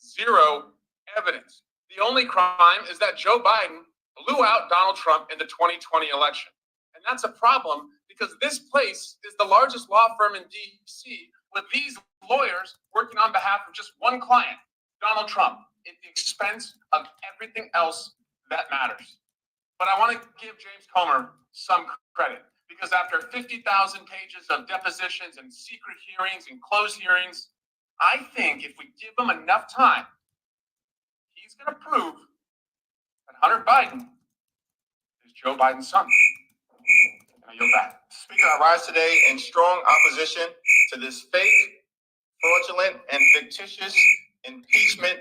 zero evidence. The only crime is that Joe Biden blew out Donald Trump in the 2020 election. And that's a problem because this place is the largest law firm in D.C. with these lawyers working on behalf of just one client, Donald Trump, at the expense of everything else that matters. But I want to give James Comer some credit because after 50,000 pages of depositions and secret hearings and closed hearings, I think if we give him enough time, he's going to prove that Hunter Biden is Joe Biden's son. Now you're back. Speaker, I rise today in strong opposition to this fake, fraudulent, and fictitious impeachment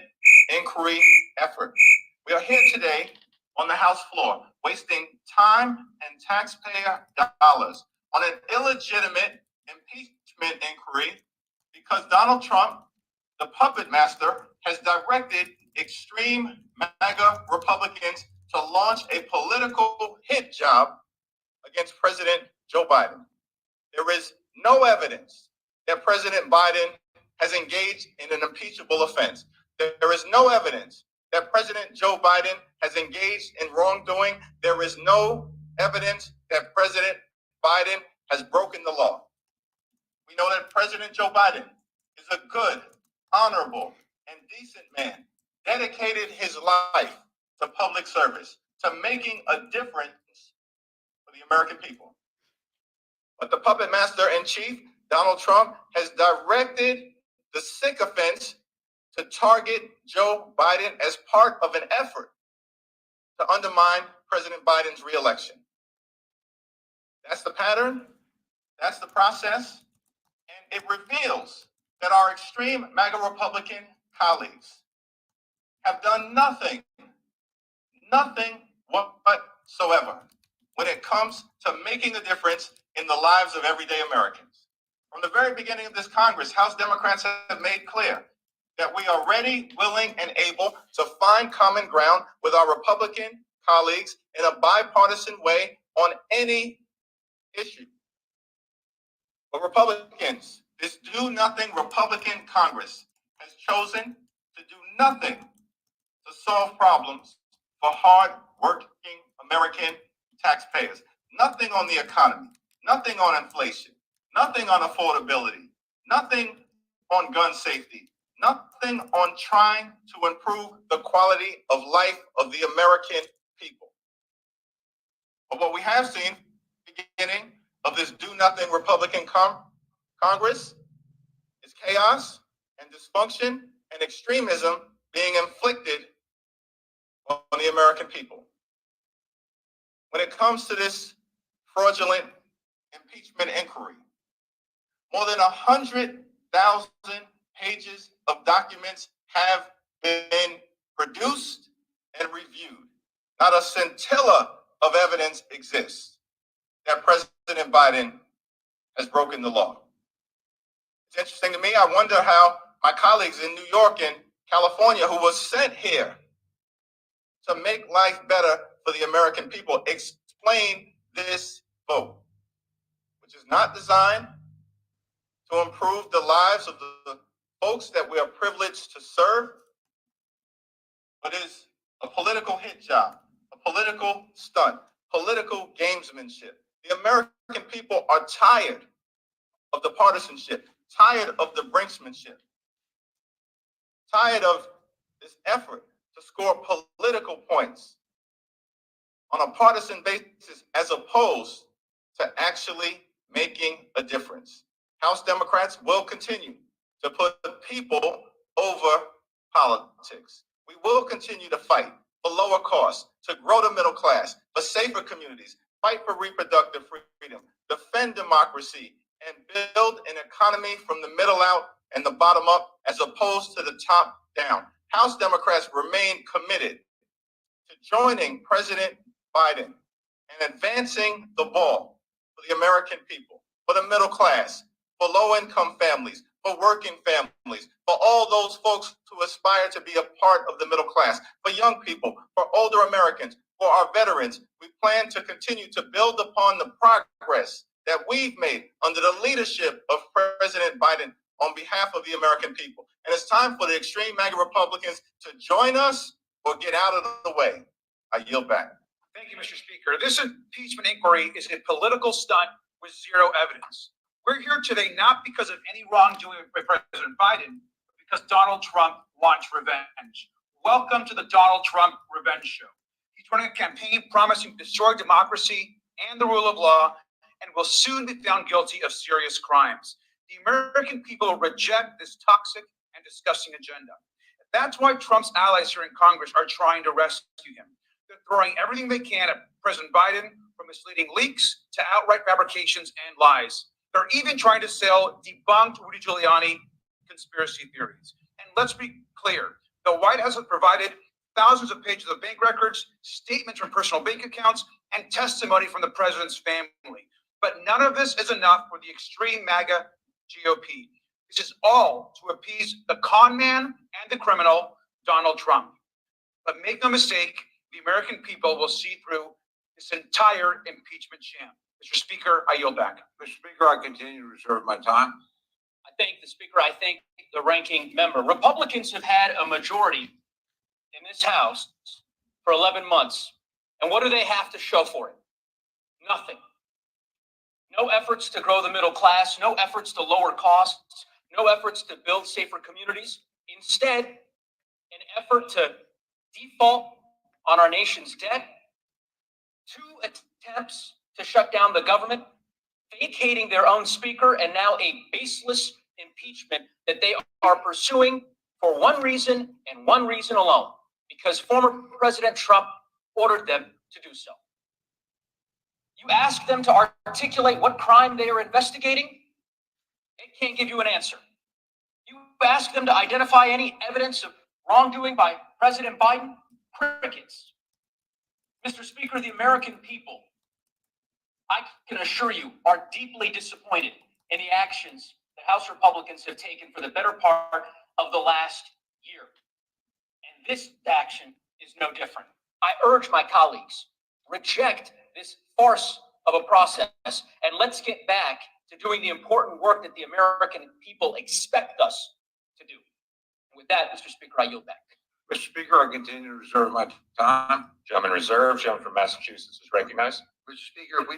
inquiry effort. We are here today on the House floor, wasting time and taxpayer dollars on an illegitimate impeachment inquiry because Donald Trump, the puppet master, has directed extreme MAGA Republicans to launch a political hit job against President Joe Biden. There is no evidence that President Biden has engaged in an impeachable offense. There is no evidence that President Joe Biden has engaged in wrongdoing. There is no evidence that President Biden has broken the law. We know that President Joe Biden is a good, honorable, and decent man, dedicated his life to public service, to making a difference for the American people. But the puppet master in chief, Donald Trump, has directed the sycophants to target Joe Biden as part of an effort to undermine President Biden's reelection. That's the pattern, that's the process, and it reveals that our extreme MAGA Republican colleagues have done nothing whatsoever when it comes to making a difference in the lives of everyday Americans. From the very beginning of this Congress, House Democrats have made clear that we are ready, willing, and able to find common ground with our Republican colleagues in a bipartisan way on any issue. But Republicans, this do-nothing Republican Congress has chosen to do nothing to solve problems for hard-working American taxpayers. Nothing on the economy, nothing on inflation, nothing on affordability, nothing on gun safety, nothing on trying to improve the quality of life of the American people. But what we have seen, beginning of this do-nothing Republican Congress, is chaos and dysfunction and extremism being inflicted on the American people. When it comes to this fraudulent impeachment inquiry, more than 100,000 pages of documents have been produced and reviewed. Not a scintilla of evidence exists that President Biden has broken the law. It's interesting to me. I wonder how my colleagues in New York and California, who was sent here to make life better for the American people, explain this vote, which is not designed to improve the lives of the folks that we are privileged to serve, but is a political hit job, a political stunt, political gamesmanship. The American people are tired of the partisanship, tired of the brinksmanship, tired of this effort to score political points on a partisan basis as opposed to actually making a difference. House Democrats will continue to put the people over politics. We will continue to fight for lower costs, to grow the middle class, for safer communities, fight for reproductive freedom, defend democracy, and build an economy from the middle out and the bottom up as opposed to the top down. House Democrats remain committed to joining President Biden and advancing the ball for the American people, for the middle class, for low-income families, for working families, for all those folks who aspire to be a part of the middle class, for young people, for older Americans, for our veterans. We plan to continue to build upon the progress that we've made under the leadership of President Biden on behalf of the American people. And it's time for the extreme MAGA Republicans to join us or get out of the way. I yield back. Thank you, Mr. Speaker. This impeachment inquiry is a political stunt with zero evidence. We're here today not because of any wrongdoing by President Biden, but because Donald Trump wants revenge. Welcome to the Donald Trump Revenge Show. He's running a campaign promising to destroy democracy and the rule of law and will soon be found guilty of serious crimes. The American people reject this toxic and disgusting agenda. That's why Trump's allies here in Congress are trying to rescue him. They're throwing everything they can at President Biden, from misleading leaks to outright fabrications and lies. They're even trying to sell debunked Rudy Giuliani conspiracy theories. And let's be clear, the White House has provided thousands of pages of bank records, statements from personal bank accounts, and testimony from the president's family. But none of this is enough for the extreme MAGA GOP. This is all to appease the con man and the criminal, Donald Trump. But make no mistake, the American people will see through this entire impeachment sham. Mr. Speaker, I yield back. Mr. Speaker, I continue to reserve my time. I thank the Speaker. I thank the ranking member. Republicans have had a majority in this House for 11 months. And what do they have to show for it? Nothing. No efforts to grow the middle class, no efforts to lower costs, no efforts to build safer communities. Instead, an effort to default on our nation's debt, 2 attempts to shut down the government, vacating their own speaker, and now a baseless impeachment that they are pursuing for one reason and one reason alone, because former President Trump ordered them to do so. You ask them to articulate what crime they are investigating, they can't give you an answer. You ask them to identify any evidence of wrongdoing by President Biden, crickets. Mr. Speaker, the American people, I can assure you, are deeply disappointed in the actions that House Republicans have taken for the better part of the last year. And this action is no different. I urge my colleagues, reject this farce of a process, and let's get back to doing the important work that the American people expect us to do. With that, Mr. Speaker, I yield back. Mr. Speaker, I continue to reserve my time. Gentleman reserved. Gentleman from Massachusetts is recognized. Mr. Speaker, if we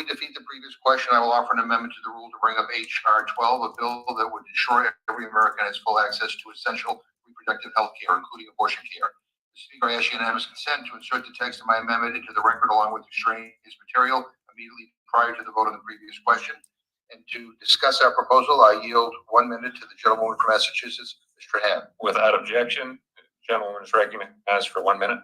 defeat the previous question, I will offer an amendment to the rule to bring up H.R. 12, a bill that would ensure every American has full access to essential reproductive health care, including abortion care. Mr. Speaker, I ask unanimous consent to insert the text of my amendment into the record along with extraneous material immediately prior to the vote on the previous question. And to discuss our proposal, I yield 1 minute to the gentlewoman from Massachusetts, Ms. Trahan. Without objection, the gentleman is recognized for 1 minute.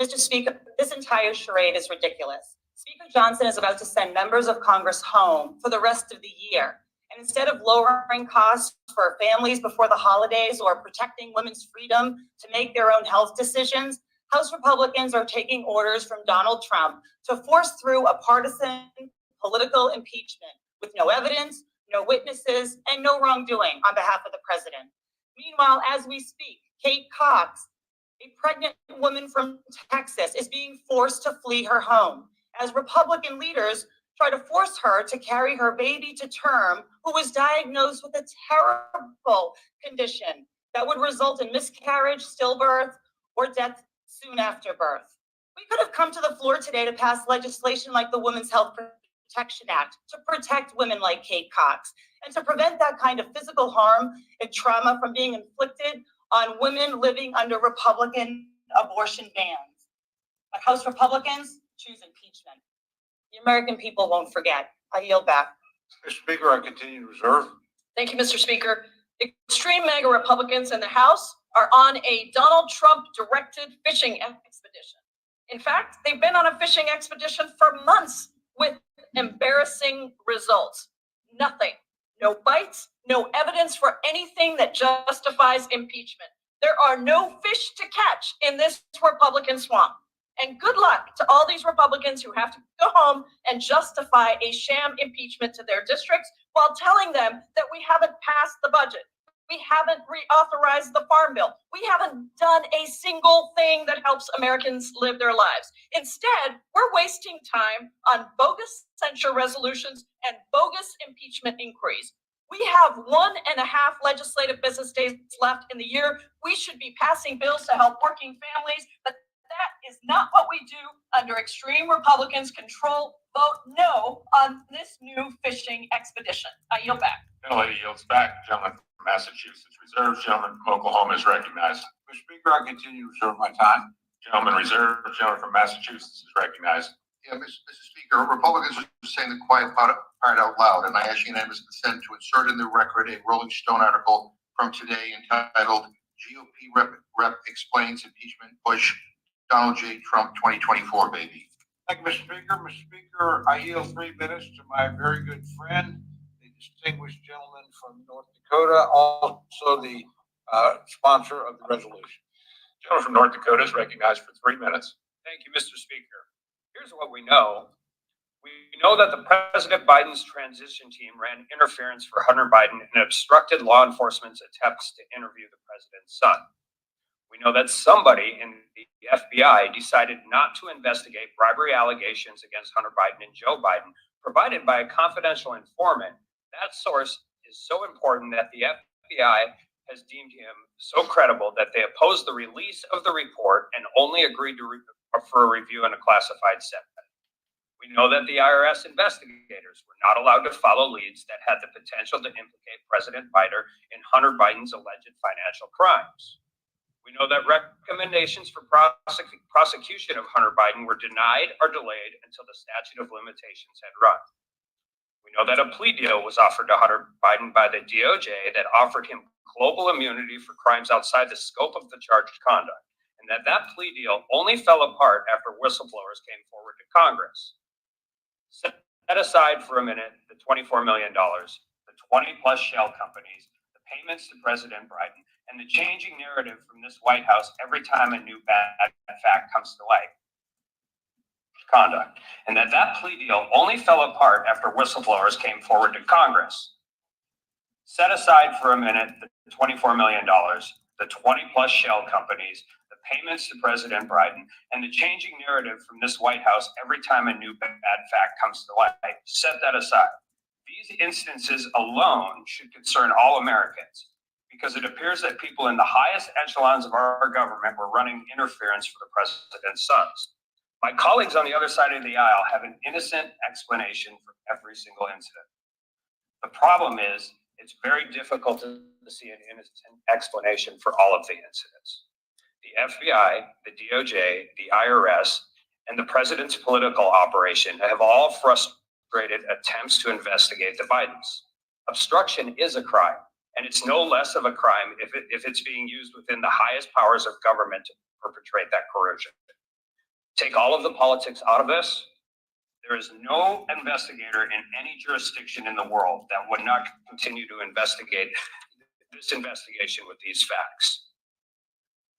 Mr. Speaker, this entire charade is ridiculous. Speaker Johnson is about to send members of Congress home for the rest of the year. And instead of lowering costs for families before the holidays or protecting women's freedom to make their own health decisions, House Republicans are taking orders from Donald Trump to force through a partisan political impeachment with no evidence, no witnesses, and no wrongdoing on behalf of the president. Meanwhile, as we speak, Kate Cox, a pregnant woman from Texas, is being forced to flee her home as Republican leaders try to force her to carry her baby to term, who was diagnosed with a terrible condition that would result in miscarriage, stillbirth, or death soon after birth. We could have come to the floor today to pass legislation like the Women's Health Protection Act to protect women like Kate Cox and to prevent that kind of physical harm and trauma from being inflicted on women living under Republican abortion bans. But House Republicans choose impeachment. The American people won't forget. I yield back. Mr. Speaker, I continue to reserve. Thank you, Mr. Speaker. Extreme MAGA Republicans in the House are on a Donald Trump-directed fishing expedition. In fact, they've been on a fishing expedition for months with embarrassing results. Nothing. No bites, no evidence for anything that justifies impeachment. There are no fish to catch in this Republican swamp. And good luck to all these Republicans who have to go home and justify a sham impeachment to their districts while telling them that we haven't passed the budget. We haven't reauthorized the Farm Bill. We haven't done a single thing that helps Americans live their lives. Instead, we're wasting time on bogus censure resolutions and bogus impeachment inquiries. We have 1.5 legislative business days left in the year. We should be passing bills to help working families, but that is not what we do under extreme Republicans' control. Vote no on this new fishing expedition. I yield back. The lady yields back. Gentleman from Massachusetts reserves. Gentleman from Oklahoma is recognized. Mr. Speaker, I continue to reserve my time. Gentleman reserved. Gentleman from Massachusetts is recognized. Yeah, Mr. Speaker, Republicans are saying the quiet part out loud, and I ask unanimous consent to insert in the record a Rolling Stone article from today entitled GOP Rep Explains Impeachment Push Donald J. Trump 2024, baby. Thank you, Mr. Speaker. Mr. Speaker, I yield 3 minutes to my very good friend, the distinguished gentleman from North Dakota, also the sponsor of the resolution. Gentleman from North Dakota is recognized for 3 minutes. Thank you, Mr. Speaker. Here's what we know. We know that the President Biden's transition team ran interference for Hunter Biden and obstructed law enforcement's attempts to interview the president's son. We know that somebody in the FBI decided not to investigate bribery allegations against Hunter Biden and Joe Biden, provided by a confidential informant. That source is so important that the FBI has deemed him so credible that they opposed the release of the report and only agreed to for a review in a classified setting. We know that the IRS investigators were not allowed to follow leads that had the potential to implicate President Biden in Hunter Biden's alleged financial crimes. We know that recommendations for prosecution of Hunter Biden were denied or delayed until the statute of limitations had run. We know that a plea deal was offered to Hunter Biden by the DOJ that offered him global immunity for crimes outside the scope of the charged conduct, and that plea deal only fell apart after whistleblowers came forward to Congress. Set aside for a minute the $24 million, the 20+ shell companies, the payments to President Biden, and the changing narrative from this White House every time a new bad fact comes to light. Conduct. And that plea deal only fell apart after whistleblowers came forward to Congress. Set aside for a minute the $24 million, the 20+ shell companies, the payments to President Biden, and the changing narrative from this White House every time a new bad fact comes to light. Set that aside. These instances alone should concern all Americans, because it appears that people in the highest echelons of our government were running interference for the president's sons. My colleagues on the other side of the aisle have an innocent explanation for every single incident. The problem is, it's very difficult to see an innocent explanation for all of the incidents. The FBI, the DOJ, the IRS, and the president's political operation have all frustrated attempts to investigate the Bidens. Obstruction is a crime, and it's no less of a crime if it's being used within the highest powers of government to perpetrate that coercion. Take all of the politics out of this. There is no investigator in any jurisdiction in the world that would not continue to investigate this investigation with these facts.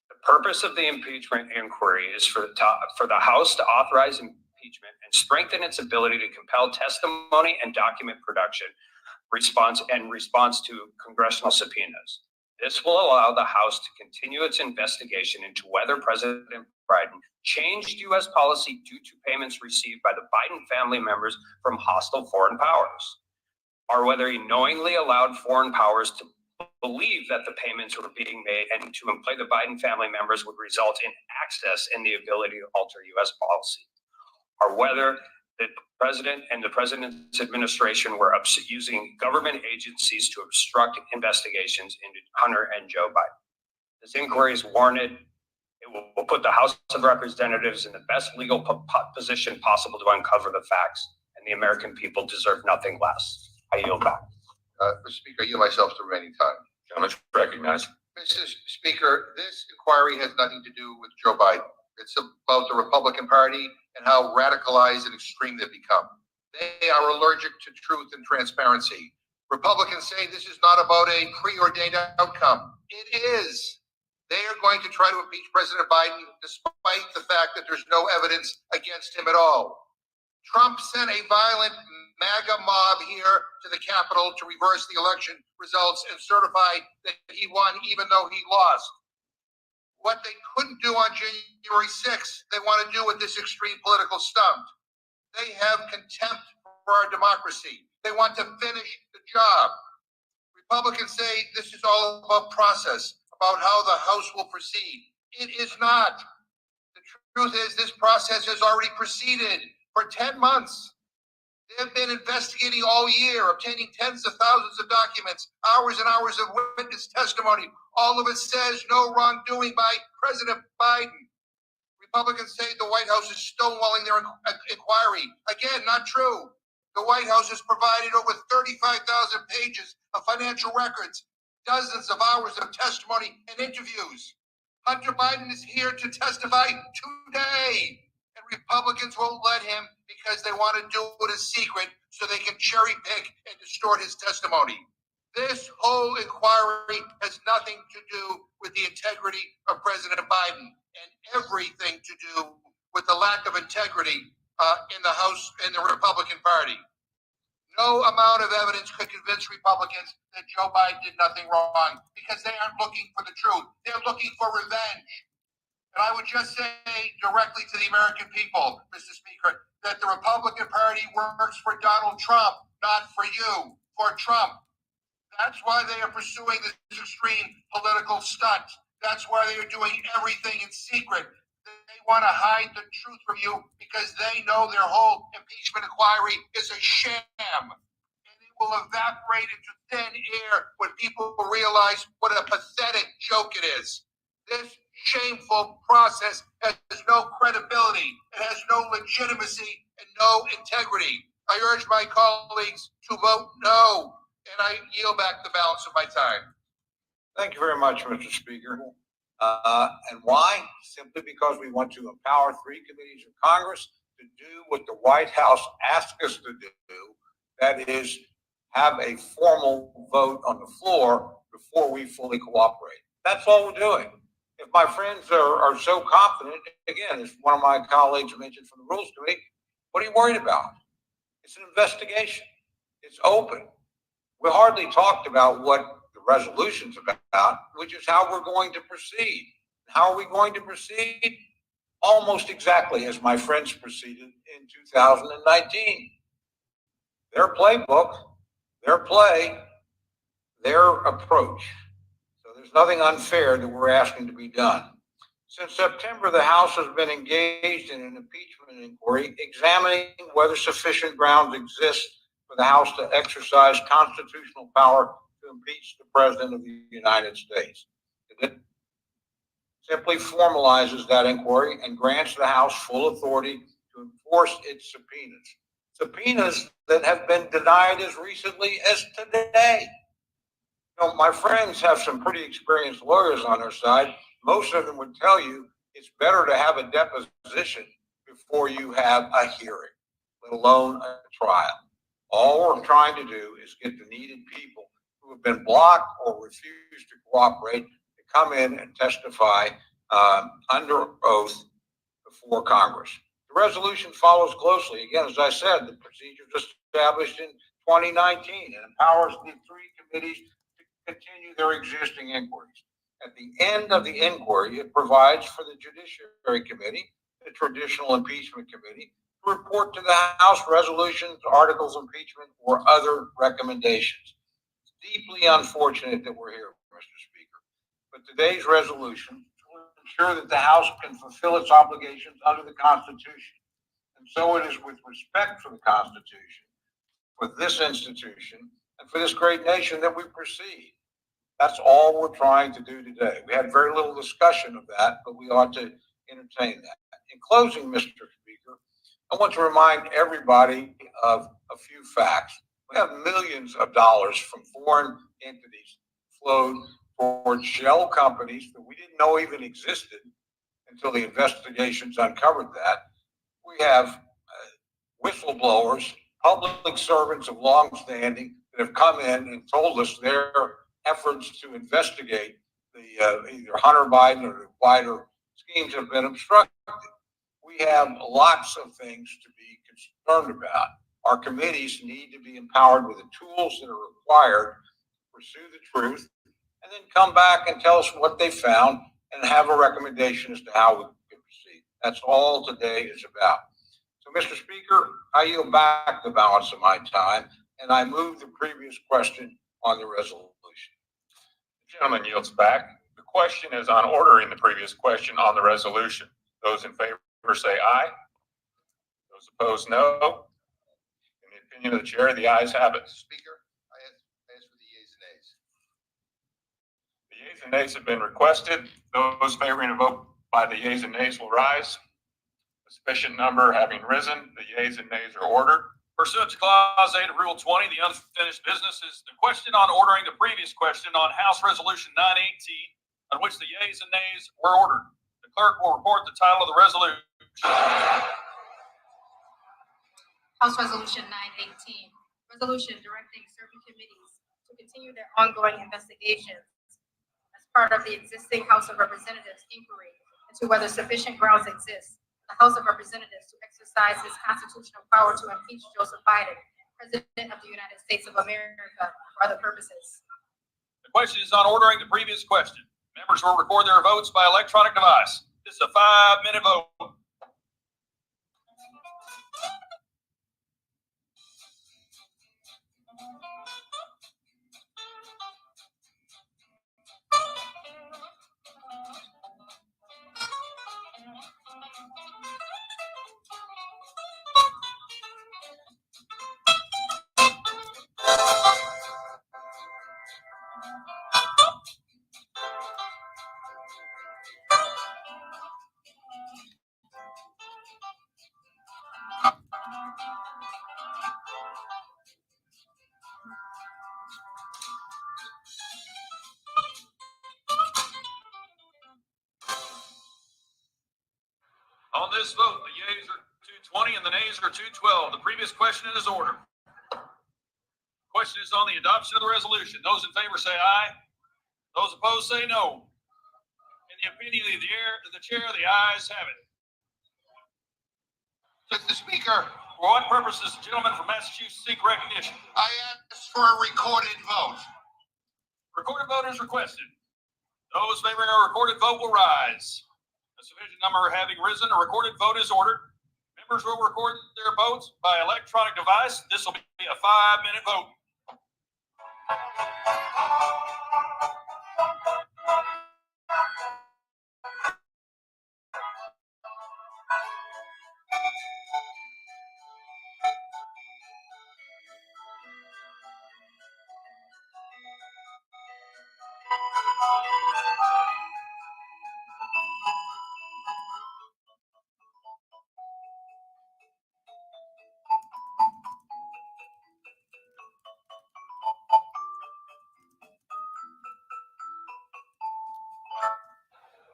The purpose of the impeachment inquiry is for the House to authorize impeachment and strengthen its ability to compel testimony and document production response to congressional subpoenas. This will allow the House to continue its investigation into whether President Biden changed U.S. policy due to payments received by the Biden family members from hostile foreign powers, or whether he knowingly allowed foreign powers to believe that the payments were being made and to employ the Biden family members would result in access and the ability to alter U.S. policy, or whether the president and the president's administration were using government agencies to obstruct investigations into Hunter and Joe Biden. This inquiry is warranted. It will put the House of Representatives in the best legal position possible to uncover the facts, and the American people deserve nothing less. I yield back. Mr. Speaker, I yield myself the remaining time. Gentlemen, recognized. Mr. Speaker, this inquiry has nothing to do with Joe Biden. It's about the Republican Party and how radicalized and extreme they've become. They are allergic to truth and transparency. Republicans say this is not about a preordained outcome. It is. They are going to try to impeach President Biden despite the fact that there's no evidence against him at all. Trump sent a violent MAGA mob here to the Capitol to reverse the election results and certify that he won even though he lost. What they couldn't do on January 6th, they want to do with this extreme political stunt. They have contempt for our democracy. They want to finish the job. Republicans say this is all about process, about how the House will proceed. It is not. The truth is this process has already proceeded for 10 months. They have been investigating all year, obtaining tens of thousands of documents, hours and hours of witness testimony. All of it says no wrongdoing by President Biden. Republicans say the White House is stonewalling their inquiry. Again, not true. The White House has provided over 35,000 pages of financial records, dozens of hours of testimony and interviews. Hunter Biden is here to testify today, and Republicans won't let him because they want to do it as secret so they can cherry pick and distort his testimony. This whole inquiry has nothing to do with the integrity of President Biden and everything to do with the lack of integrity in the House and the Republican Party. No amount of evidence could convince Republicans that Joe Biden did nothing wrong because they aren't looking for the truth. They're looking for revenge. And I would just say directly to the American people, Mr. Speaker, that the Republican Party works for Donald Trump, not for you, for Trump. That's why they are pursuing this extreme political stunt. That's why they are doing everything in secret. They want to hide the truth from you because they know their whole impeachment inquiry is a sham. And it will evaporate into thin air when people realize what a pathetic joke it is. This shameful process has no credibility. It has no legitimacy and no integrity. I urge my colleagues to vote no. And I yield back the balance of my time. Thank you very much, Mr. Speaker. And why? Simply because we want to empower 3 committees of Congress to do what the White House asked us to do. That is, have a formal vote on the floor before we fully cooperate. That's all we're doing. If my friends are so confident, again, as one of my colleagues mentioned from the Rules Committee, what are you worried about? It's an investigation. It's open. We hardly talked about what the resolution's about, which is how we're going to proceed. How are we going to proceed? Almost exactly as my friends proceeded in 2019. Their playbook, their play, their approach. So there's nothing unfair that we're asking to be done. Since September, the House has been engaged in an impeachment inquiry examining whether sufficient grounds exist for the House to exercise constitutional power to impeach the President of the United States. It simply formalizes that inquiry and grants the House full authority to enforce its subpoenas. Subpoenas that have been denied as recently as today. You know, my friends have some pretty experienced lawyers on their side. Most of them would tell you it's better to have a deposition before you have a hearing, let alone a trial. All we're trying to do is get the needed people who have been blocked or refused to cooperate to come in and testify under oath before Congress. The resolution follows closely, again, as I said, the procedures established in 2019 and empowers the three committees to continue their existing inquiries. At the end of the inquiry, it provides for the Judiciary Committee, the traditional impeachment committee, to report to the House resolutions, articles of impeachment, or other recommendations. It's deeply unfortunate that we're here, Mr. Speaker, but today's resolution will ensure that the House can fulfill its obligations under the Constitution. And so it is with respect for the Constitution, for this institution, and for this great nation that we proceed. That's all we're trying to do today. We had very little discussion of that, but we ought to entertain that. In closing, Mr. Speaker, I want to remind everybody of a few facts. We have millions of dollars from foreign entities flowed towards shell companies that we didn't know even existed until the investigations uncovered that. We have whistleblowers, public servants of long standing that have come in and told us their efforts to investigate the either Hunter Biden or the wider schemes have been obstructed. We have lots of things to be concerned about. Our committees need to be empowered with the tools that are required to pursue the truth and then come back and tell us what they found and have a recommendation as to how we can proceed. That's all today is about. So, Mr. Speaker, I yield back the balance of my time and I move the previous question on the resolution. The gentleman yields back. The question is on ordering the previous question on the resolution. Those in favor say aye. Those opposed, no. In the opinion of the chair, the ayes have it. Speaker, I ask for the yeas and nays. The yeas and nays have been requested. Those favoring a vote by the yeas and nays will rise. A sufficient number having risen, the yeas and nays are ordered. Pursuant to Clause 8 of Rule 20, the unfinished business is the question on ordering the previous question on House Resolution 918, on which the yeas and nays were ordered. The clerk will report the title of the resolution. House Resolution 918, resolution directing certain committees to continue their ongoing investigations as part of the existing House of Representatives inquiry into whether sufficient grounds exist for the House of Representatives to exercise its constitutional power to impeach Joseph Biden, President of the United States of America, for other purposes. The question is on ordering the previous question. Members will record their votes by electronic device. This is a 5-minute vote. On this vote, the yeas are 220 and the nays are 212. The previous question is ordered. The question is on the adoption of the resolution. Those in favor say aye. Those opposed say no. In the opinion of the chair, the ayes have it. Mr. Speaker, For what purposes, the gentleman from Massachusetts seek recognition? I ask for a recorded vote. Recorded vote is requested. Those favoring a recorded vote will rise. A sufficient number having risen, a recorded vote is ordered. Members will record their votes by electronic device. This will be a 5-minute vote.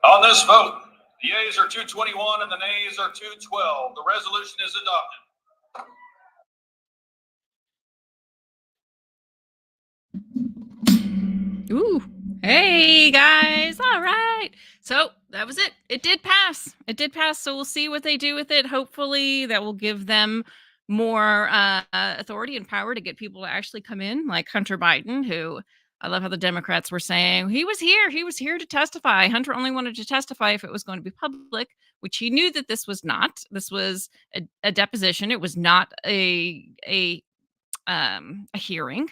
On this vote, the yeas are 221 and the nays are 212. The resolution is adopted. Ooh. Hey guys. All right. So that was it. It did pass. It did pass. So we'll see what they do with it. Hopefully that will give them more authority and power to get people to actually come in, like Hunter Biden, who I love how the Democrats were saying he was here. He was here to testify. Hunter only wanted to testify if it was going to be public, which he knew that this was not. This was a deposition. It was not a hearing.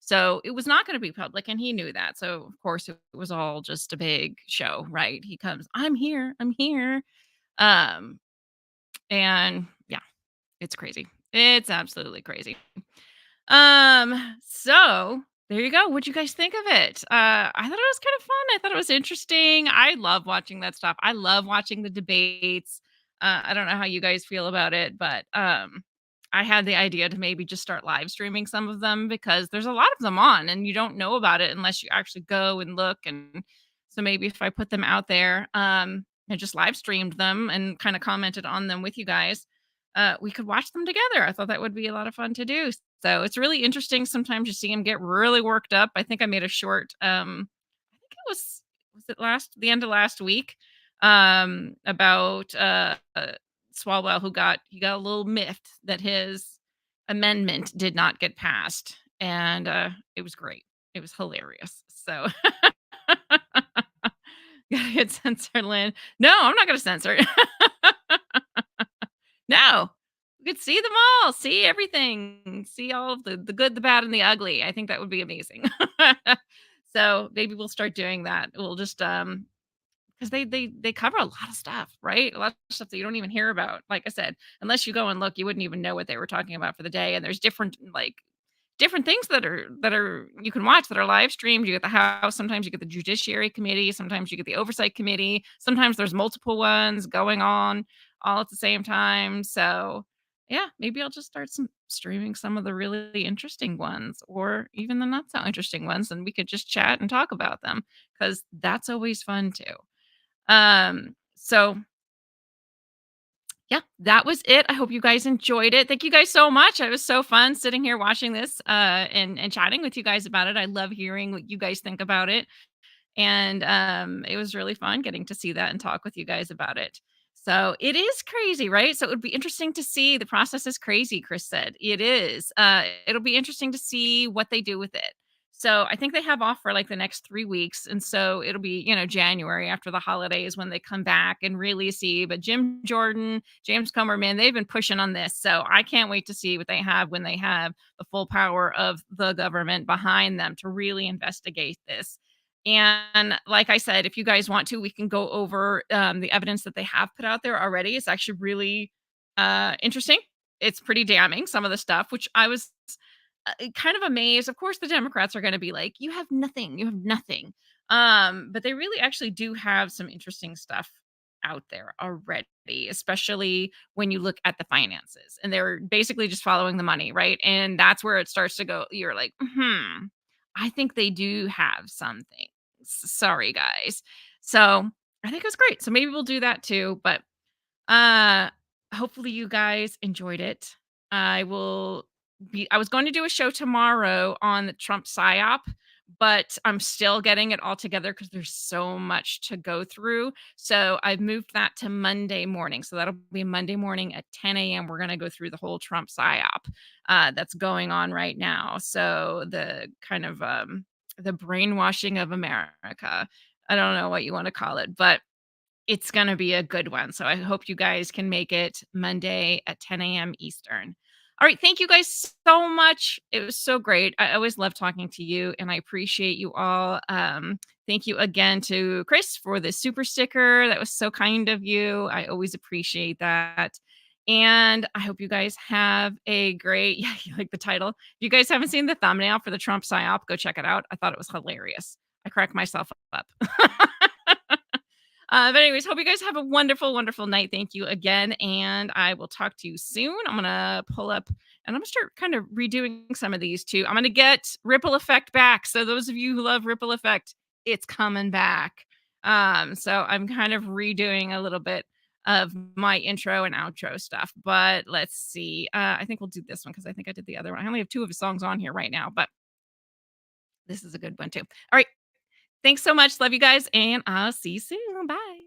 So it was not going to be public, and he knew that. So of course it was all just a big show, right? He comes, I'm here, I'm here. Um, and yeah, it's crazy. It's absolutely crazy. So there you go. What'd you guys think of it? I thought it was kind of fun. I thought it was interesting. I love watching that stuff. I love watching the debates. I don't know how you guys feel about it, but I had the idea to maybe just start live streaming some of them because there's a lot of them on and you don't know about it unless you actually go and look. And so maybe if I put them out there, and just live streamed them and kind of commented on them with you guys, we could watch them together. I thought that would be a lot of fun to do. So it's really interesting. Sometimes you see them get really worked up. I think I made a short, I think it was it the end of last week, about Swalwell, he got a little miffed that his amendment did not get passed, and it was great. It was hilarious. So gotta hit censor, Lynn. No, I'm not gonna censor it. No, we could see them all, see everything, see all of the good, the bad, and the ugly. I think that would be amazing. So maybe we'll start doing that. We'll just because they cover a lot of stuff, right? A lot of stuff that you don't even hear about. Like I said, unless you go and look, you wouldn't even know what they were talking about for the day. And there's different things that are you can watch that are live streamed. You get the House, sometimes you get the Judiciary Committee, sometimes you get the Oversight Committee, sometimes there's multiple ones going on all at the same time. So yeah, maybe I'll just start streaming some of the really interesting ones or even the not so interesting ones, and we could just chat and talk about them because that's always fun too. So yeah, that was it. I hope you guys enjoyed it. Thank you guys so much. It was so fun sitting here watching this and chatting with you guys about it. I love hearing what you guys think about it. And it was really fun getting to see that and talk with you guys about it. So it is crazy, right? So it would be interesting to see. The process is crazy, Chris said. It is. It'll be interesting to see what they do with it. So I think they have off for like the next 3 weeks. And so it'll be, January after the holidays when they come back and really see. But Jim Jordan, James Comer, man, they've been pushing on this. So I can't wait to see what they have when they have the full power of the government behind them to really investigate this. And like I said, if you guys want to, we can go over the evidence that they have put out there already. It's actually really interesting. It's pretty damning, some of the stuff, which I was kind of amazed. Of course, the Democrats are going to be like, you have nothing, you have nothing. But they really actually do have some interesting stuff out there already, especially when you look at the finances. And they're basically just following the money, right? And that's where it starts to go. You're like, I think they do have something. Sorry, guys. So I think it was great. So maybe we'll do that too. But uh hopefully you guys enjoyed it. I was going to do a show tomorrow on the Trump psyop, but I'm still getting it all together because there's so much to go through. So I've moved that to Monday morning. So that'll be Monday morning at 10 a.m. We're going to go through the whole Trump psyop that's going on right now. So the kind of the brainwashing of America. I don't know what you want to call it, but it's going to be a good one. So I hope you guys can make it Monday at 10 a.m. Eastern. All right. Thank you guys so much. It was so great. I always love talking to you and I appreciate you all. Thank you again to Chris for the super sticker. That was so kind of you. I always appreciate that. And I hope you guys have a great, yeah, you like the title. If you guys haven't seen the thumbnail for the Trump psyop, go check it out. I thought it was hilarious. I crack myself up. But anyways, hope you guys have a wonderful, wonderful night. Thank you again. And I will talk to you soon. I'm going to pull up and I'm going to start kind of redoing some of these too. I'm going to get Ripple Effect back. So those of you who love Ripple Effect, it's coming back. So I'm kind of redoing a little bit of my intro and outro stuff. But let's see. I think we'll do this one because I think I did the other one. I only have 2 of his songs on here right now, but this is a good one too. All right. Thanks so much. Love you guys. And I'll see you soon. Bye.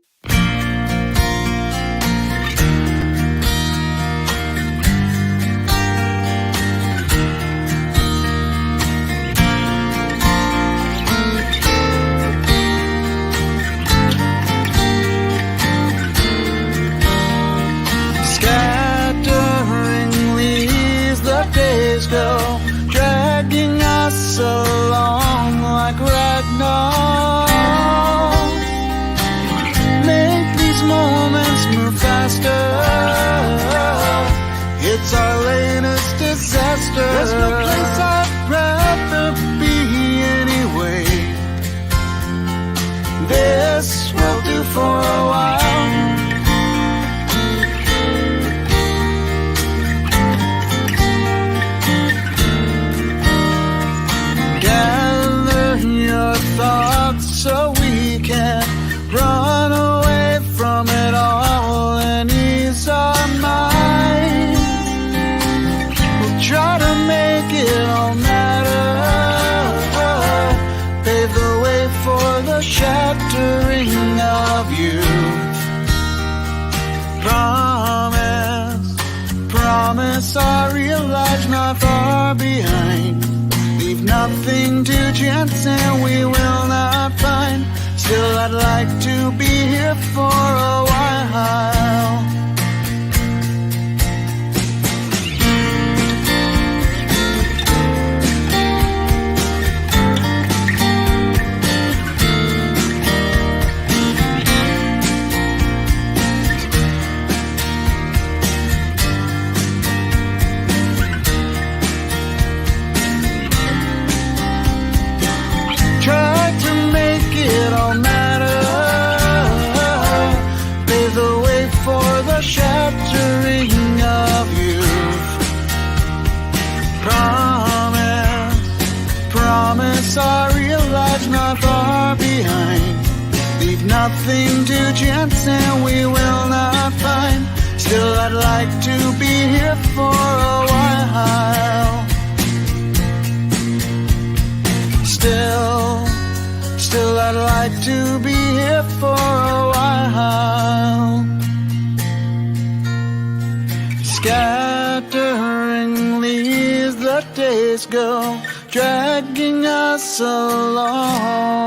Scattering leaves, the days go, dragging us along like ragdoll. Make these moments move faster. It's our latest disaster. There's no place I'd rather be anyway. This will do for a while. Thoughts so we can run away from it all and ease our minds. We'll try to make it all matter, pave the way for the shattering of you. Promise our real lives not far behind. Leave nothing to chance and we will not find. Still I'd like to be here for a while. It all matter, pave the way for the shattering of youth. Promise our real lives not far behind. Leave nothing to chance and we will not find. Still I'd like to be here for a while. Still I'd like to be here for a while. Scattering leaves, the days go, dragging us along.